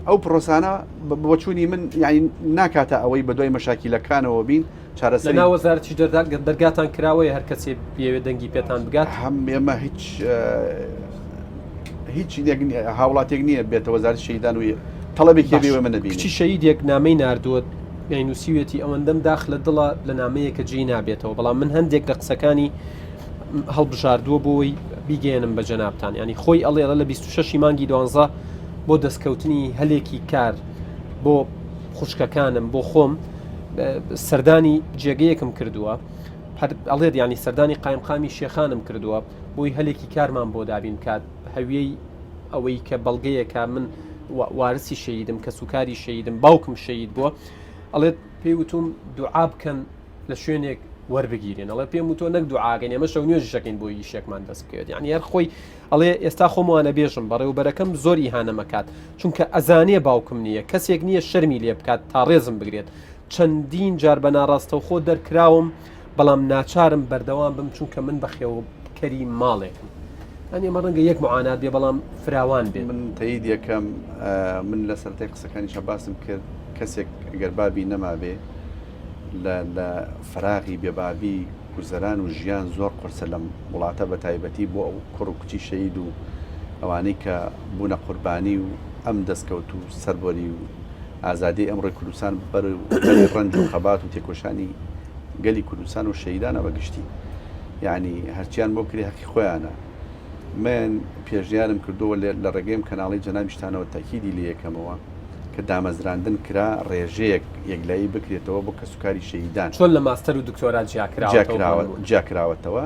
B: ئەو پرۆسانە بەچوونی من یعنی ناکاتە ئەوەی بە دوای مەشاکیلەکانەوە بین چارەسەر
A: لەناو وەزارەتی دەرگاتان کراوەیە هەر کەسێ بێوێ دەنگی پێتان بگات
B: هەم ئێمە هیچ هاوڵاتێک نییە بێتە وەزارەتی شەیدان و تەڵەبێکی بێوە من نەبینی
A: کچی شەیدێک نامەی ناردووە یعنی نووسیوێتی ئەوەندەم داخ لە دڵە لە نامەیەکە جێی نابێتەوە بەڵام من هەندێک لە قسەکانی هەڵبژاردووە بۆی بیگەێنم بە جەنابتان ینی خۆی ئەڵێرە لە 26 مانگی 12 بۆ دەستکەوتنی هەلێکی کار بۆ خوشکەکانم بۆ خۆم سەردانی جێگەیەکم کردووە ئەڵێت ینی سەردانی قایمقامی شێخانم کردووە بۆی هەلێکی کارمان بۆ دابین کات هەویەی ئەوەی کە بەڵگەیەکە من وارسی شەیدم کە سوکاری شەیدم باوکم شەید بووە ئەڵێت پێی وتم دوعا بکەن لە شوێنێک وەربگیرێن ئەڵێ پێم وتۆ نەک دوعاگەن ئێمە شەو نوێژ شەکەین بۆ یشێکمان دەست بکەوێت یعنی هەر خۆی ئەڵێ ئێستا خۆموانە بێژم بەڕێوبەرەکەم زۆر ئیهانەمەکات چونکە ئەزانێ باوکم نییە کەسێک نییە شەرمی لێ بکات تا ڕێزم بگرێت چەندین جار بە ناڕاستە و خۆ دەرکراوم بەڵام ناچارم بەردەوام بم چونکە من بەخێوە کەری ماڵێکم ئەنی ئەمە ڕەنگە یەک معانات بێ بەڵام فراوان بێ
B: من تەیید یەکەم من لە سەرەتای قسەکانیشە باسم کرد کەسێک ئەگەر بابی نەمابێ لە فراغی بێبابی گوزەران و ژیان زۆر قرسە لەم وڵاتە بە تایبەتی بۆ ئەو کوڕ و کچی شەید و ئەوانەی کە بوونە قوربانی و ئەم دەستکەوت و سەربۆری و ئازادی ئەمڕۆی کوردستان بەری ڕەنج و خەبات و تێکۆشانی گەلی کوردستان و شەیدانە بەگشتی یعنی هەرچیان بۆ کردی حەقی خۆیانە من پێشنیارم کردووە لە ڕێگەیم کەناڵی جەنابیشتانەوە تاکیدی لێ یەکەمەوە کە دامەزراندن کرا ڕێژەیەک یەکلایی بکرێتەوە بۆ کەسوکاری شەیدان
A: چۆن لە ماستەر و دکتۆرا
B: جیاکراوەتەوە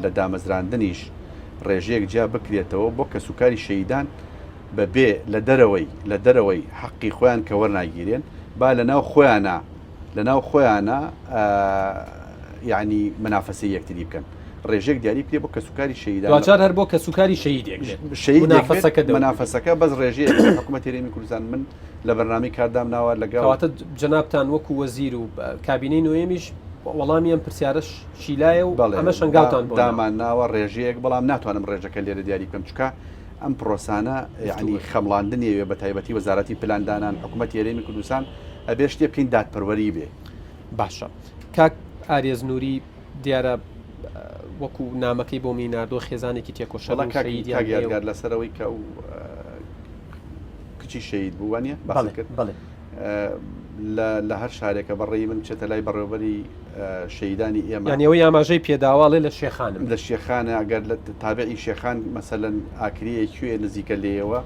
B: لە دامەزراندنیش ڕێژەیەک جیا بکرێتەوە بۆ کەسوکاری شەیدان بەبێ لە دەرەوەی حەقی خۆیان کە وەرناگیرێن با لەناو خۆیانە یعنی منافەسی یەکتری بکەن ڕێژێک دیاری پێ بۆ کە سوکاری شەیدان
A: دوجار هەر بۆ کە سوکاری شەیدێک
B: منافەسەکە بەس ڕێژەیە حکوومەتی هەرێمی کوردستان من لە بەرنامەی کاردام ناوە لەگەڵ
A: جەنابتان وەکو وەزیر و کابینەی نوێمیش وەڵامی ئەم پرسیارەش شیلایە و ئەمە شنگاوتان بۆ
B: دامان ناوە ڕێژەیەک بەڵام ناتوانم ڕێژەکە لێرە دیاری بکەم چکە ئەم پرۆسانە یعنی خەمڵاندنیەوێ بە تایبەتی وەزارەتی پلاندانان حکوومەتی هەرێمی کوردستان ئەبێ شتێ بکەین دادپەروەری بێ.
A: باشە کاک ئارێز نووری دیارە وەکو نامەکەی بۆ میناردۆ خێزانێکی
B: تێکۆشەڵەکەیار لەسەرەوەی کە و کچی شەید بووانە
A: بەڵێ
B: لە هەر شارێکە بەڕێی من بچێتە لای بەڕێوەبەری شەیدانی ئێمە
A: یانەوەی ئاماژەی پێداواڵێ لە شێخانم
B: لە شێخانە ئەگەر لە تابعی شێخان مەسەلەن ئاکریەکوێ نزیکە لێەوە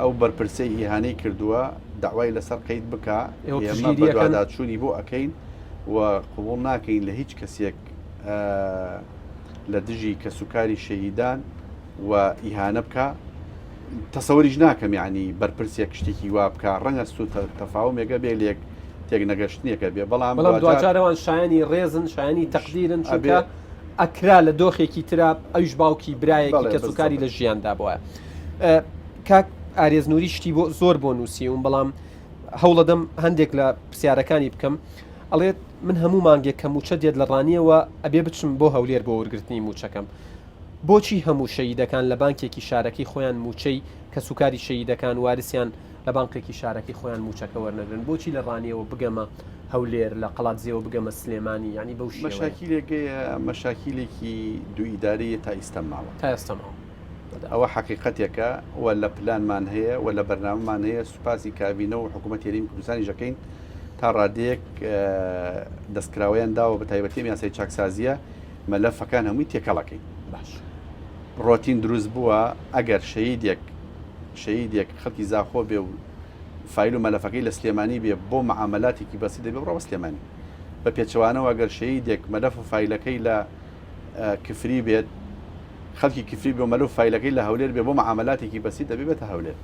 B: ئەو بەرپرسەی ئیهانەی کردووە داوای لەسەر قەید بکە ئێمە بەدواداچوونی بۆ ئەەکەین و قوبوڵ ناکەین لە هیچ کەسێک لە دژی کە سوکاری شەهیدان و ئیهانە بکە تەسەوەریش ناکەم یعنی بەرپرسێک شتێکی وا بکە ڕەنگە سو تەفاومێگە بێ لێک تێک نەگەشتنیەکە بێ بەڵام
A: دوجارەوان شایانی ڕێزن شایانی تەقدیرن چونکە ئەکرا لە دۆخێکی ترا ئەوش باوکی برایەکی کە سوکاری لە ژیاندا بووە. کاک ئارێز نووری شتی بۆ زۆر بۆ نووسیوم بەڵام هەوڵەدەم هەندێک لە پرسیارەکانی بکەم ئەڵێت من هەموو مانگێک کە موچە دێت لە ڕانیەوە ئەبێ بچم بۆ هەولێر بۆ وەرگرتنی موچەکەم. بۆچی هەموو شەیدەکان لە بانکێکی شارەکەی خۆیان موچەی کە سوکاری شەیدەکان وارسیان لە بانکێکی شارەکەی خۆیان موچەکە وەرنەگرن بۆچی لە ڕانیەوە بگەمە هەولێر لە قەڵاتزیەوە بگەمە سلێمانی ینی بەو
B: مەشاکیلێکی دوو ئیداری تا ئیستەماوە
A: تا ئێستەماوە
B: ئەوە حقیقەتێکە و لە پلانمان هەیە و لە بەرنامەمان هەیە سوپاسی کابینە و حکوومەتی هەرێمی کوردستانی ژەکەین تا ڕادەیەک دەستکراوەیان داوە بە تایبەتی یاسای چاکسازیە مەلەفەکان هەمووی تێکەڵەکەین.
A: باش
B: ڕۆتین دروست بووە ئەگەر شەیدێک خەڵکی زاخۆ بێ و فایل و مەلەفەکەی لە سلێمانی بێ بۆ معاملاتێکی بەسی دەبێ بڕەوە سلێمانی بە پێچەوانەوە ئەگەر شەیدێک مەلەف و فایلەکەی لە کفری بێت خەڵکی کفری بێ مەلەف فایلەکەی لە هەولێر بێ بۆ معاملاتێکی بەسی دەبێ بێتە هەولێر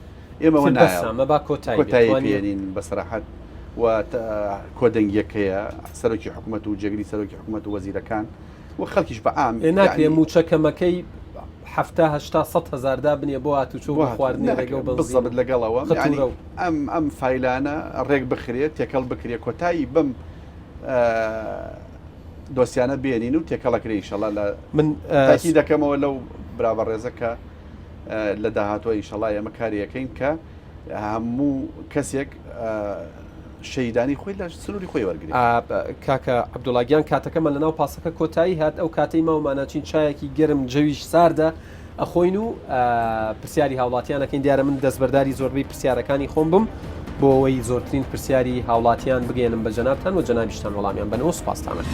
B: ئێمەوە
A: نامە
B: کۆتاییێنین بەسەراحەت و کۆدەنگیەکەیە سەرۆکی حکوومەت و جێگری سەرۆکی حکوومەت و وەزیرەکان و خەڵکیش بە ئام
A: ناکرێ موچەکەمەکەی هەزاردا بنێ بۆ هاتوچوو خواردنی ڕێگە و
B: بەڵزەبت لەگەڵەوە ئەم فایلانە ڕێک بخرێت تێکەڵ بکرێت کۆتایی بم دۆسیانە بێنین و تێکەڵەکرێ ئینشەڵا لە من تاکی دەکەمەوە لەو برابە ڕێزەکە لە داهاتوە ئینشەڵا ئێمە کاریەکەین کە هەموو کەسێک شەیدانی خۆی لە سنووری خۆی وەرگری.
A: کاکە عەبدوڵاگیان کاتەکەمە لەناو پاسەکە کۆتایی هات ئەو کاتەی ماوماناچین چایەکی گەرم جەویش ساردە ئەخۆین و پرسیاری هاوڵاتیانەکەین دیارە من دەستبەرداری زۆربەی پرسیارەکانی خۆم بم بۆ ئەوەی زۆرترین پرسیاری هاوڵاتیان بگەێنم بە جەنابتان و جەنابیشتان وەڵامیان بنەوە سوپاستانە.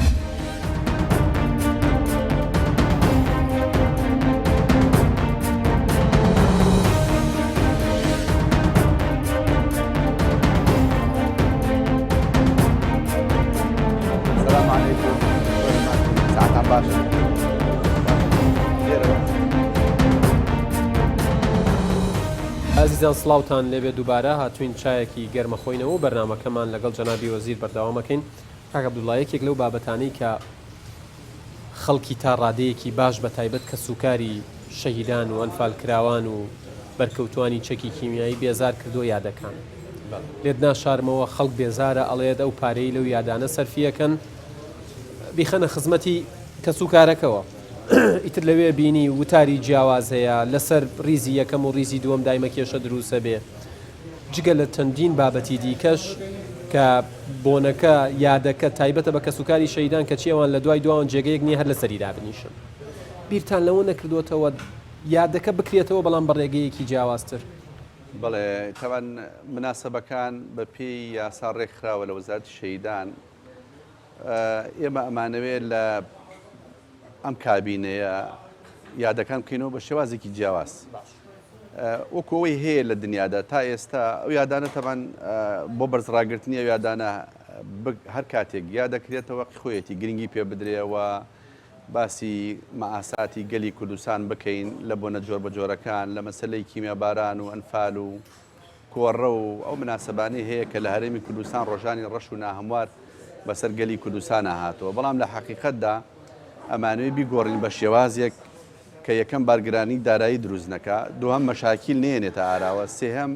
A: عزیزان سڵاوتان لێبێ دووبارە هاتوین چایەکی گەرمەخۆینەوە و بەرنامەکەمان لەگەڵ جەنابی وەزیر بەرداوامەکەین. کاک عەبدوڵڵا یەکێک لەو بابەتانەی کە خەڵکی تا ڕادەیەکی باش بە تایبەت کە سوکاری شەهیدان و ئەنفالکراوان و بەرکەوتوانی چەکی کیمیایی بێزار کردو یادەکان لێت ناشارمەوە خەڵک بێزارە ئەڵێت ئەو پارەی لەو یادانە سەرفیەکەن بیخەنە خزمەتی کە سوکارەکەەوە ئیتر لەوێ بینی وتاری جیاواز هەیە لەسەر ڕیزی یەکەم و ڕیزی دووەم دایمە کێشە دروسە بێ جگە لە چەندین بابەتی دیکەش کە بۆنەکە یادەکە تایبەتە بە کە سوکاری شەیدان کە چیەوان لە دوای دوان جێگەیەک نیە هەر لە سەریدا بنیشن بیرتان لەوە نەکردوێتەوە یادەکە بکرێتەوە بەڵام بە ڕێگەیەکی جیاوازتر.
B: بەڵێ تاوان مناسبەکان بە پێی یاسا ڕێکخراوە لە وەزارەتی شەیدان ئێمە ئەمانەوێت لە ئەم کابینەیە یادەکان بکەینەوە بە شێوازێکی جیاواز وەکەوەی هەیە لە دنیادا تا ئێستا ئەو یادانە تەمان بۆ بەرزڕاگررتنی ئەو یادانە هەر کاتێک یادەکرێتەوە خۆیەتی گرنگی پێ بدرێەوە باسی مەئاساتی گەلی کوردستان بکەین لە بۆنە جۆر بە جۆرەکان لە مەسلەی کیمیاباران و ئەنفال و کۆڕە و ئەو مناسبانەی هەیە کە لە هەرێمی کوردستان ڕۆژانی ڕەش و ناهەموار بەسەر گەلی کوردستانە هاتەوە بەڵام لە حەقیقەتدا ئەمانوێ بیگۆڕین بە شێوازێک کە یەکەم بارگرانی دارایی دروست نەکە، دووەم مەشاکیل نێنێتە ئاراوە، سێهەم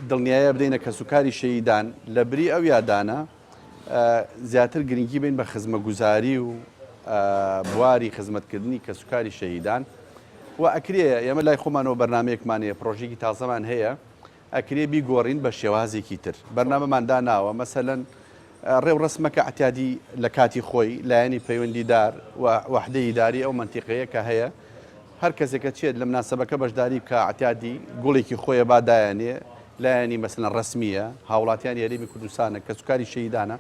B: دڵنیایە بدەینە کە سوکاری شەیدان لە بری ئەو یادانە زیاتر گرنگی بین بە خزمەتگوزاری و بواری خزمەتکردنی کە سوکاری شەیدان و ئەکرێ ئێمە لای خۆمانەوە بەرنامەیەکمانەیە پرۆژێکی تازەمان هەیە ئەکرێ بیگۆڕین بە شێوازێکی تر بەرنامەمان داناوە مەسەلەن ڕێو ڕسمەکە احتیادی لە کاتی خۆی لایەنی پەیوەندیدار و وحدەی ئیداری ئەو منتیقەیە کە هەیە هەر کەسێکە چێت لە مناسبەکە بەشداری کە احتیادی گوڵێکی خۆیە بادایانێ لایەنی مەسەلەن ڕسمیە هاوڵاتیان یاریمی کوردستانە کە سوکاری شەیدانە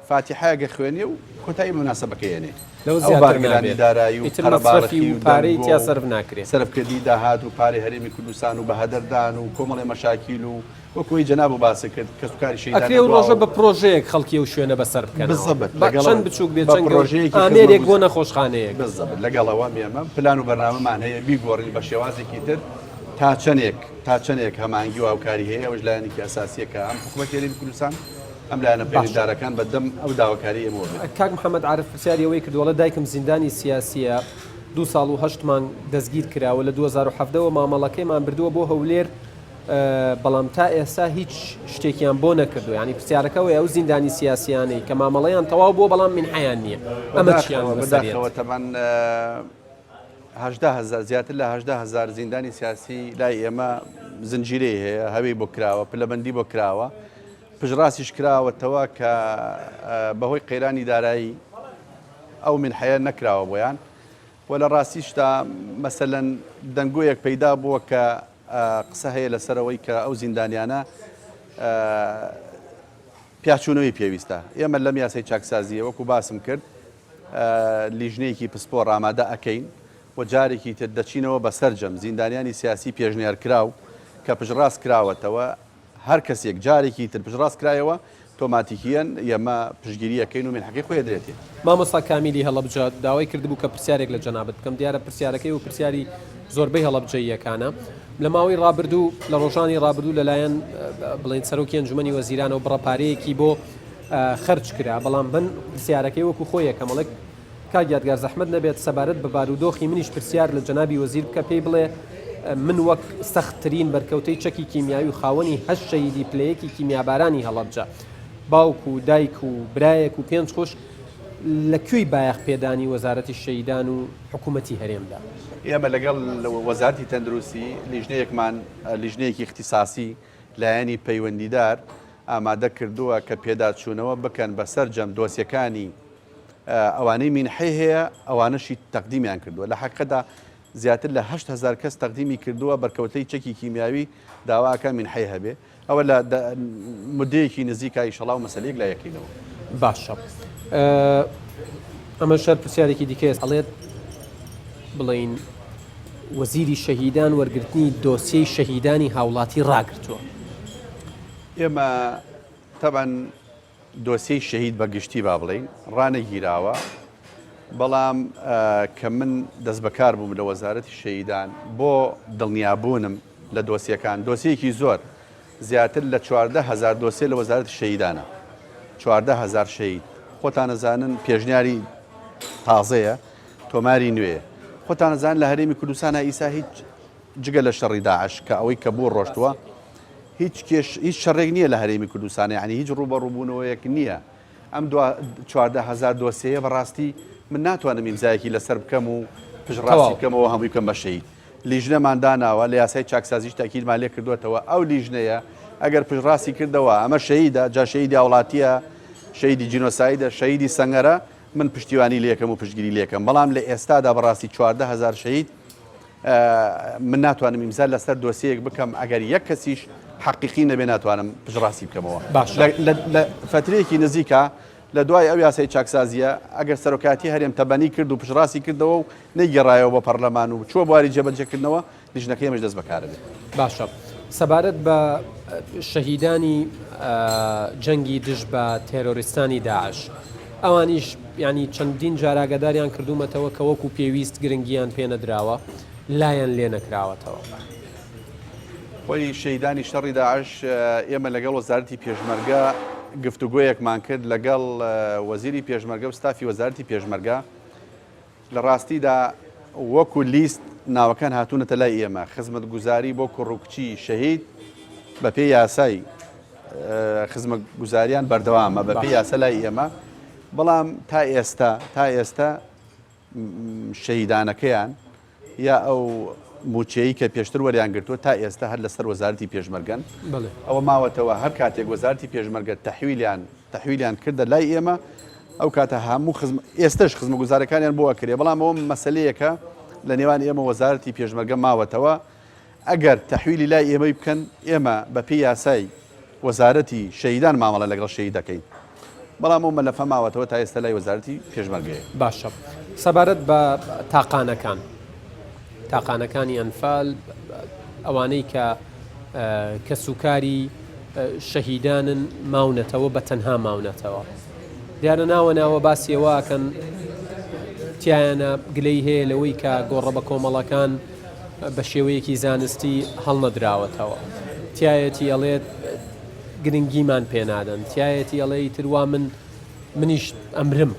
B: فاتیحەیەگە خوێنێ و کۆتایی مناسبەکەیێنێ
A: لەو زیاتر
B: دارایی و
A: مەصرفی و پارەی تیا سەرف ناکرێت
B: سەرفکردی داهات و پارەی هەرێمی کوردستان و بە هەدەردان و کۆمەڵی مەشاکیل و وەکوی جەناب و باسە کرد کە سوکاری شەیدان
A: ئەکرێ ڕۆژە بە پرۆژەیەک خەڵکی و شوێنە بەسەر بکەن چەند بچووک بێت ئامێرێک بۆ نەخۆشخانەیەک
B: لەگەڵەوە مێمە پلان و بەرنامەمان هەیە بیگۆڕین بە شێوازێکی تر تا چەندێک هەمانگی و هاوکاری هەیە ئەوش لایەنێکی ئەساسیە کە ئەم حکوومەت یاریمی کوردستان ئەم لایەنە پەیوەندیدارەکان بەدەم ئەو داواکاری ئێمەوە
A: کاک محەممەد عارف پرسیاریەوەی کردووەڵە دایکم زیندانی سیاسیە 2 ساڵ و 8 مانگ دەستگیر کراوە لە 2017ەوە مامەڵەکەیمان بردووە بۆ هەولێر بەڵام تا ئێستا هیچ شتێکیان بۆ نەکردو ینی پرسیارەکەەوەی ئەو زیندانی سیاسیانەی کە مامەڵەیان تەواو بۆ بەڵام منحیان نییە ئەمە
B: بەداخەوە تەمان 18,000 زیاتر لە 18,000 زیندانی سیاسی لای ئێمە زنجیرەی هەیە هەوی بۆ کراوە پلەبەندی بۆ کراوە پژڕاستیش کراوەتەوە کە بەهۆی قەیرانی دارایی ئەو منحەیە نەکراوە بۆیان و لە ڕاستیشدا مەسەلەن دەنگۆیەک پەیدا بووە کە قسە هەیە لەسەرەوەی کە ئەو زیندانیانە پیاچوونەوەی پێویستە ئێمە لەم یاسای چاکسازیە وەکو باسم کرد لیژنەیەکی پسپۆڕ ئامادە ئەەکەین و جارێکی تر دەچینەوە بەسەرجەم زیندانیانی سیاسی پێشنیار کراو کە پژڕاست کراوەتەوە هەر کەسێک جارێکی تر پژڕاست کرایەوە تۆماتیکیەن ئێمە پشگیریەکەین و منحەقی خۆی دێتێ
A: مامۆستا کامیلی هەڵەبجە داوای کردبوو کە پرسیارێک لە جەنابەت بکەم دیارە پرسیارەکەی و پرسیاری زۆربەی هەڵەبجەیەکانە لە ماوەی ڕابردوو لە ڕۆژانی ڕابردوو لەلایەن بڵێن سەرۆکی ئەنجومەنی وەزیرانەوە بڕەپارەیەکی بۆ خەرج کرا بەڵام بن پرسیارەکەی وەکو خۆیە کەمەڵک کاگیادگار زەحمەت نەبێت سەبارەت بە بارودۆخی منیش پرسیار لە جەنابی وەزیر بکە پێی بڵێ من وەک سەختترین بەرکەوتەی چەکی کیمیاوی و خاوەنی 8 شەیدی پلەیەکی کیمیابارانی هەڵەبجە باوک و دایک و برایەک و 5 خۆش لەکوێی بایەخ پێدانی وەزارەتی شەیدان و حکوومەتی هەرێمدا
B: ئێمە لەگەڵ وەزارەتی تەندروستی لیژنەیەکمان لیژنەیەکی اختصاسی لایەنی پەیوەندیدار ئامادە کردووە کە پێداچوونەوە بکەن بەسەر جەم دۆسیەکانی ئەوانەی منحەی هەیە ئەوانەشی تەقدیمیان کردووە لە حەقەدا زیاتر لە 8,000 کەس تەقدیمی کردووە بەرکەوتەی چەکی کیمیاوی داواکە منحەی هەبێ ئەوە لە مدەیەکی نزیکایی شەڵا و مەسەلەیەک لا یەکەینەوە
A: باشە ئەمە شەر پرسیارێکی دیکەست ئەڵێت بڵین وەزیری شەهیدان وەرگرتنی دۆسیەی شەهیدانی هاوڵاتی ڕاگرتووە
B: ئێمە تەبەن دۆسیەی شەهید بەگشتی با بڵین ڕانەگیراوە بەڵام کە من دەست بەکار بووم لە وەزارەتی شەهیدان بۆ دڵنیابوونم لە دۆسیەکان دۆسیەکی زۆر زیاتر لە 14,000 دۆسیە لە وەزارەتی شەهیدانە 14,000 شەهید خۆتان نەزانن پێشنیاری تازەیە تۆماری نوێیە خۆتان نەزانن لە هەرێمی کوردستانە ئیسا هیچ جگە لە شەڕی داعش کە ئەوەی کە بوو ڕۆشتووە هیچ شەڕێک نییە لە هەرێمی کوردستانە یعنی هیچ ڕوبەڕووبوونەوەیەک نییە ئەم 14,000 دۆسیەیە بەڕاستی من ناتوانم ئیمزایەکی لەسەر بکەم و پژڕاستی بکەمەوە هەمووی بکەم بە شەهید لیژنەمان داناوە لە یاسای چاکسازیش تاکیدمان لێ کردوێتەوە ئەو لیژنەیە ئەگەر پژڕاستی کردەوە ئەمە شەهیدە جا شەهیدی هاوڵاتیە شەهیدی جینۆسایدە شەهیدی سەنگەرە من پشتیوانی لێکم و پشتگیری لێکم بەڵام لە ئێستادا بەڕاستی 14,000 شەهید من ناتوانم ئیمزا لەسەر دۆسیەک بکەم ئەگەر یەک کەسیش حقیقی نەبێ ناتوانم پژڕاستی بکەمەوە لە فترەیەکی نزیکە لە دوای ئەو یاسای چاکسازیە ئەگەر سەرۆکاتی هەرێم تەبەنی کرد و پژڕاستی کردەوە و نەیگەڕایەوە بە پەرلەمان و چوە بواری جێبەجێکردنەوە لیژنەکەی ئێمەش دەست بەکارە بێت
A: باشە سەبارەت بە شەهیدانی جەنگی دژ بە تێرۆریستانی داعش ئەوانیش ینی چەندین جاراگەداریان کردومەتەوە کە وەکو پێویست گرنگیان پێنەدراوە لایەن لێ نەکراوەتەوە
B: خۆی شەیدانی شەڕی داعش ئێمە لەگەڵ وەزارەتی پێشمەرگە گفتوگویەکمان کرد لەگەڵ وەزیری پێشمەرگە و ستافی وەزارەتی پێشمەرگە لە ڕاستیدا وەکو لیست ناوەکان هاتوونەتە لای ئێمە خزمەتگوزاری بۆ کوڕووکچی شەهید بە پێی یاسای خزمەتگوزاریان بەردەوامە بە پێی یاسا لای ئێمە بەڵام تا ئێستا شەهیدانەکەیان یا ئەو موچەیە کە پێشتر وەریان گرتووە تا ئێستا هەر لەسەر وەزارەتی پێشمەرگەن ئەوە ماوەتەوە هەر کاتێک وەزارەتی پێشمەرگە تەحویلیان کردە لای ئێمە ئەو کاتە هەموو ئێستش خزمەتگوزارەکانیان بۆ ئەکرێ بەڵام ئەوە مەسەلەیەکە لە نێوان ئێمە وەزارەتی پێشمەرگە ماوەتەوە ئەگەر تەحویلی لای ئێمەی بکەن ئێمە بە پێی یاسای وەزارەتی شەهیدان مامەڵە لەگەڵ شەهید دەکەین بەڵام ئەو مەلەفە ماوەتەوە تا ئێستا لای وەزارەتی پێشمەرگەیە.
A: باشە سەبارەت بە تاقانەکانی ئەنفال ئەوانەی کە سوکاری شەهیدانن ماونەتەوە بە تەنها ماونەتەوە دیارە ناوە باسیەوەکەن تایانە گلەی هەیە لەوەی کە گۆڕە بە کۆمەڵەکان بە شێوەیەکی زانستی هەڵنەدراوەتەوە تایەتی ئەڵێت گرنگیمان پێنادەن تایەتی ئەڵێی تروا منیش ئەمرم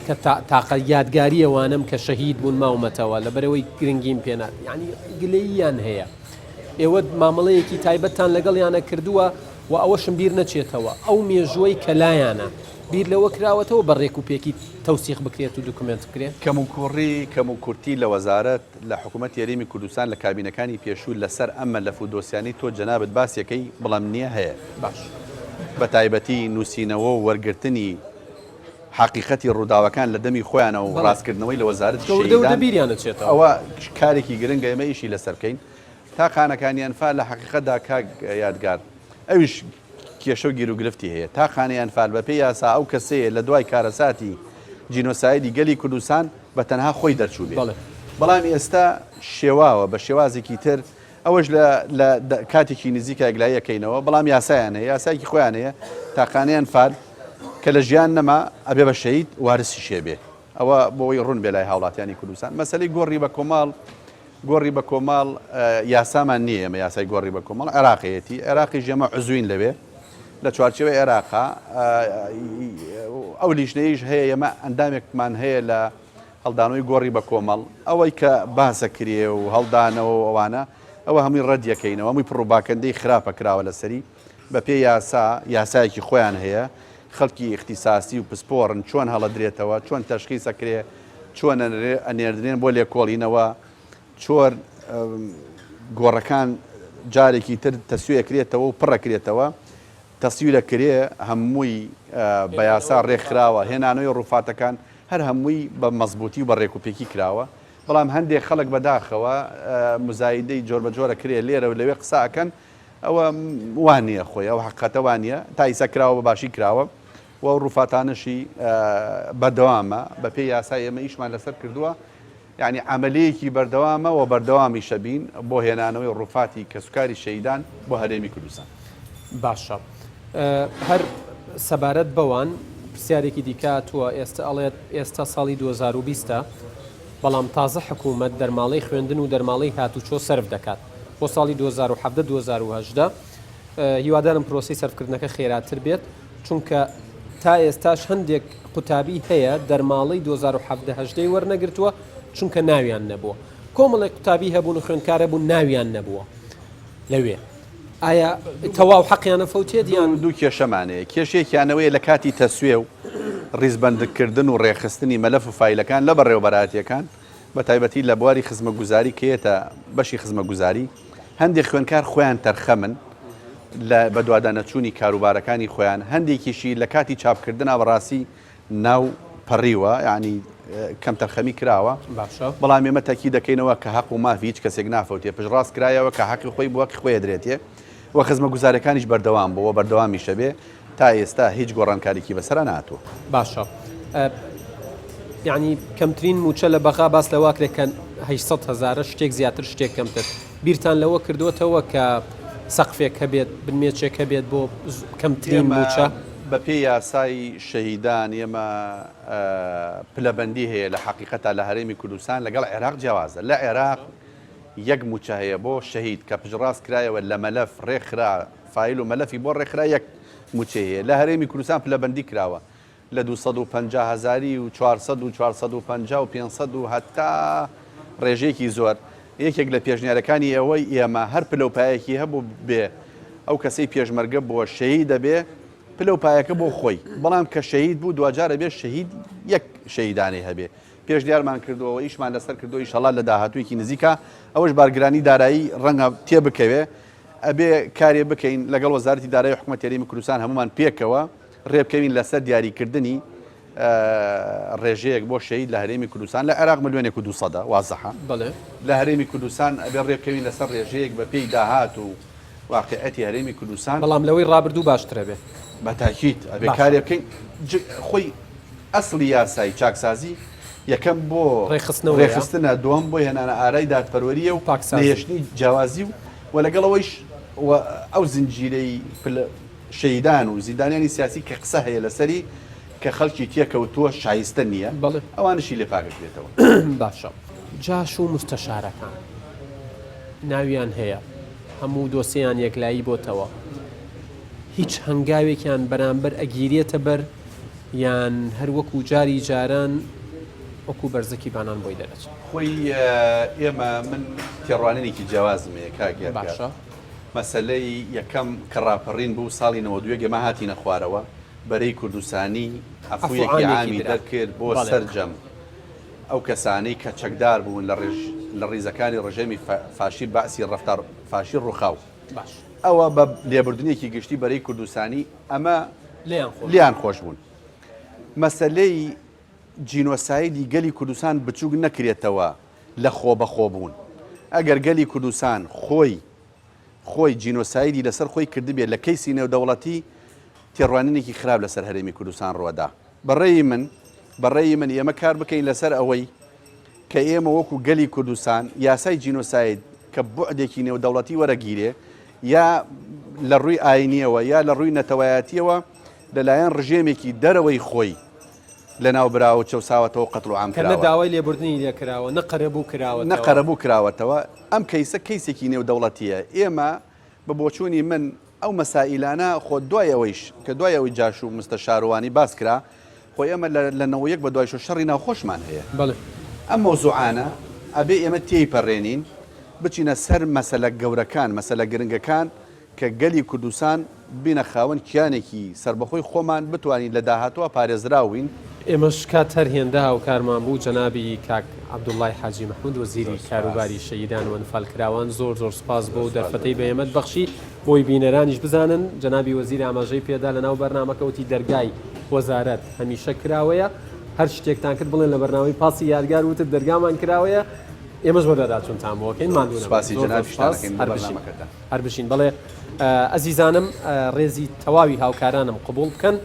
A: کە تاقە یادگاری ئەوانم کە شەهید بوون ماومەتەوە لەبەرەوەی گرنگیم پێنات یعنی گلەییان هەیە ئێوە مامەڵەیەکی تایبەتتان لەگەڵیانە کردووە و ئەوەشم بیر نەچێتەوە ئەو مێژوەی کە لایەنە بیر لەوە کراوەتەوە بە ڕێک و پێکی تەوسیق بکرێت و دوکمنت بکرێت
B: کەم و کورتی لە وەزارەت لە حکوومەت یاریمی کوردستان لە کابینەکانی پێشوو لەسەر ئەمە لە فودۆسیانی تۆ جەنابەت باسیەکەی بەڵام نییە هەیە
A: باش
B: بە تایبەتی نووسینەوە و وەرگرتنی حقیقەتی ڕووداوەکان لە دەمی خۆیانەوە و ڕاستکردنەوەی لە وەزارەت
A: بیریانەچێتەوە
B: ئەوە کارێکی گرنگە ئێمە ئیشی لەسەر بکەین تا خانەکانیان فال لە حقیقەتدا کاک یادگار ئەویش کێشە و گیرروگرفتی هەیە تا خانەیان فال بە پێی یاسا ئەو کەسەیە لە دوای کارەساتی جینۆسایدی گەلی کوردستان بە تەنها خۆی دەرچوو بێت بەڵام ئێستا شێواوە بە شێوازێکی تر ئەوەش لە کاتێکی نزیکە ئەگلایەکەینەوە بەڵام یاسایان هەیە یاسایکی خۆیان هەیە تا خانەیان فال کە لە ژیان نەما ئەبێ بە شەهید وارسی شێبێ ئەوە بۆی ڕوون بێ لای هاوڵاتیانی کوردستان مەسەلەی گۆڕی بە کۆماڵ یاسامان نییە ئێمە یاسای گۆڕی بە کۆماڵ عێراقیەتی عێراقی ژێمە عزوین لەوێ لە چوارچێوەی عێراقا ئەو لیژنەیەش هەیە ئێمە ئەندامێکمان هەیە لە هەڵدانەوەی گۆڕی بە کۆمەڵ ئەوەی کە باسە کرێ و هەڵدانەوە ئەوانە ئەوە هەمووی ڕەدیەکەینەوە هەمووی پڕووباکەندەی خراپە کراوە لەسەری بە پێی یاسایەکی خۆیان هەیە خەڵکی اختصاسی و پسپۆڕن چۆن هەڵەدرێتەوە چۆن تەشخیصەکرێ چۆن ئەنێردرێن بۆ لێکۆڵینەوە چۆن گۆڕەکان جارێکی تر تەسویەکرێتەوە و پڕەکرێتەوە تەسویلەکرێ هەمووی بە یاسا ڕێکخراوە هێنانەوەی ڕووفاتەکان هەر هەمووی بە مەزبوطی و بە ڕێکوپێکی کراوە بەڵام هەندێک خەڵک بەداخەوە مزایدەی جۆر بە جۆرە کرێ لێرە و لەوێ قساکەن ئەوە وانە خۆی ئەو حقەتە وانە تا ئیسا کراوە بە باشی کراوە و ڕووفاتانشی بەردەوامە بە پێی یاسای ئێمە ئیشمان لەسەر کردووە یعنی عملەیەکی بەردەوامە و بەردەوامی شەبین بۆ هێنانەوەی ڕووفاتی کەسوکاری شەیدان بۆ هەرێمی کوردستان.
A: باشە هەر سەبارەت بەوان پرسیارێکی دیکاتووە ئێستا ئەڵێت ئێستا ساڵی 2020 بەڵام تازە حکوومەت دەرماڵەی خوێندن و دەرماڵەی هاتوچۆ سرف دەکات بۆ ساڵی 2017 هیوادارم پرۆسی سەرفکردنەکە خێراتر بێت چونکە تا ئێستاش هەندێک قوتابی هەیە دەرماڵەی 2017 وەرنەگرتووە چونکە ناویان نەبووە کۆمەڵێک قوتابی هەبوون و خوێندکارە بوون ناویان نەبووە لەوێ ئایا تەواو حەقیانە فەوتێدیان
B: دوو کێشەمانەیە کێشێکیانەوەیە لە کاتی تەسوێ و ڕیزبەندکردن و ڕێخستنی مەلەف و فایلەکان لە بەڕێوەبەراتیەکان بە تایبەتی لە بواری خزمەتگوزاری کێتە بەشی خزمەتگوزاری هەندێک خوێندکار خۆیان تەرخەمن لە بەدوادانەچوونی کاروبارەکانی خۆیان هەندێکیشی لە کاتی چاپکردنا بەڕاستی ناو پەڕیوە یعنی کەم تەرخەمی کراوە بەڵام ئێمە تاکی دەکەینەوە کە حەق و مافی هیچ کەسێک نافەوتێ پشتڕاست کرایەوە کە حەقی خۆی بووەکی خۆی درێتێ و خزمەتگوزارەکانیش بەردەوام بووە بەردەوامی شەبێ تا ئێستا هیچ گۆڕانکاریکی بەسەر ناتوە.
A: باشە یعنی کەمترین موچە لە بەغا باس لەواکرێکەن 800,000 شتێک زیاتر شتێک کەمتر بیرتان لەوە کردوتەوە کە سەقفێک هەبێت بنمێچێک هەبێت بۆ کەمترین موچە
B: بە پێی یاسای شەهیدان ئێمە پلەبەندی هەیە لە حقیقەتە لە هەرێمی کوردستان لەگەڵ عێراق جیاوازە لە عێراق یەک موچە هەیە بۆ شەهید کە پشتڕاست کرایەوە لە مەلەف ڕێکخرا فایل و مەلەفی بۆ ڕێکخرا یەک موچەیە لە هەرێمی کوردستان پلەبەندی کراوە لە 250,000 و 400 و 450 و 500 و هەتا ڕێژەیەکی زۆر یەکێک لە پێشنیارەکانی ئەوەی ئێمە هەر پلەپایەکی هەبوو بێ ئەو کەسەی پێشمەرگە بۆ شەهید دەبێ پلەپایەکە بۆ خۆی بەڵام کە شەهید بوو دوجارە بێ شەهید یەک شەهیدانەی هەبێ پێشنیارمان کردەوە ئیشمان لەسەر کردو ئینشەڵا لە داهاتوویەکی نزیکە ئەوەش بارگرانی دارایی ڕەنگە تێ بکەوێ ئەبێ کارێ بکەین لەگەڵ وەزارەتی دارایی حکوومەت یاریمی کوردستان هەمومان پێکەوە ڕێبکەوین لەسەر دیاریکردنی ڕێژەیەک بۆ شەهید لە هەرێمی کوردستان لە عێراق 1,200,000 وازەحە لە هەرێمی کوردستان ئەبێ ڕێبکەوین لەسەر ڕێژەیەک بە پێی داهات و واقعەتی هەرێمی کوردستان
A: بەڵام لەوەی ڕابردوو باشترە بێ
B: بە تاکید ئەبێ کارێ بکەین خۆی ئەسڵی یاسایی چاکسازی یەکەم بۆ ڕێخستنە دووەم بۆ هێنانە ئارای دادپەروەریە و نەهێشتنی جیاوازی و لەگەڵەوەیش ئەو زنجیرەی شەیدان و زیندانیانی سیاسی کە قسە هەیە لەسەری کە خەڵکی تێکەوتووە شایستە نییە ئەوانشی لێ پاکەکرێتەوە
A: باشە جاش و مستەشارەکان ناویان هەیە هەموو دۆسییان یەکلایی بۆتەوە هیچ هەنگاوێکیان بەرامبەر ئەگیرێتە بەر یان هەر وەکو جاری جاران وەکو بەرزەکی بانان بۆی دەرەچێت
B: خۆی ئێمە من تێڕوانینێکی جیاوازمەیە کاگەر
A: باشە
B: مەسلەی یەکەم کە ڕاپەڕین بوو ساڵی 92 گەمە هاتینە خوارەوە بەرەی کوردستانی ئەفوویەکی عامی دەرکرد بۆ سەرجەم ئەو کەسانەی کە چەکدار بوون لە ڕیزەکانی ڕژێمی فاشی باسی ڕەفتار فاشی ڕووخاو ئەوە بە لێبوردنێکی گشتی بەرەی کوردستانی ئەمە لیان خۆش بوون مەسلەی جینۆسایدی گەلی کوردستان بچووک نەکرێتەوە لە خۆبەخۆ بوون ئەگەر گەلی کوردستان خۆی جینۆسایدی لەسەر خۆی کردبێت لە کەیسی نێودەوڵەتی تێڕوانینێکی خراپ لەسەر هەرێمی کوردستان ڕۆدا بەڕێی من ئێمە کار بکەین لەسەر ئەوەی کە ئێمە وەکو گەلی کوردستان یاسای جینۆساید کە بوعدێکی نێودەوڵەتی وەرەگیرێ یا لە ڕووی ئاینیەوە یا لە ڕووی نەتەوایەتیەوە لەلایەن ڕژێمێکی دەرەوەی خۆی لە ناو براوە چەساوەتەوە قەتڵ و ئامکراوە
A: داوای لێبوردنی لێکراوە
B: نەقەرەبوو کراوەتەوە ئەم کەیسە کەیسێکی نێودەوڵەتیە ئێمە بە بۆچوونی من ئەو مەسائلانە خۆ دوایەوەیش کە دوایەوەی جاش و مستەشارەوانی باس کرا خۆ ئێمە لە 91 بە دوای شەڕی ناوخۆشمان هەیە ئەم مۆزوعانە ئەبێ ئێمە تێیپەڕێنین بچینە سەر مەسەلە گەورەکان مەسەلە گرنگەکان کە گەلی کوردستان بینە خاوەن کیانێکی سربەخۆی خۆمان بتوانین لە داهاتوە پارێزراوین
A: ئێمەش کات هەرهێندا و کارمان بوو جەنابی کاک عەبدوڵڵای حاجی مەحموود وەزیری کاروباری شەیدان و ئەنفالکراوان زۆر سپاس بۆ و دەرفەتەی بە ئێمەت بەخشی بۆی بینەرانیش بزانن جەنابی وەزیر ئاماژەی پێدا لە ناو بەرنامەکەوتی دەرگای وەزارەت هەمیشە کراوەیە هەر شتێکتان کرد بڵێن لە بەرنامەی پاسی یادگار وتت دەرگامان کراوەیە ئێمەش بۆداداچونتان بۆکەین هەر بشین بڵێ ئەزیزانم ڕێزی تەواوی هاوکارانم قبول بکەن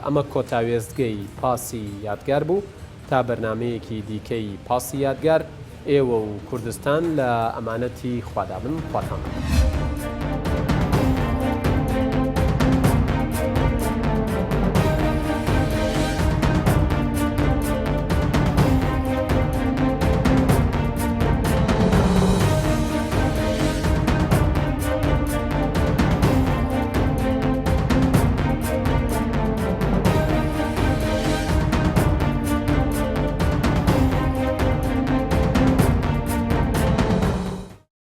A: ئەمە کۆتاوێستگەی پاسی یادگار بوو تا بەرنمەیەکی دیکەی پاسی یادگار ئێوە و کوردستان لە ئەمانەتی خوادابن خواتان.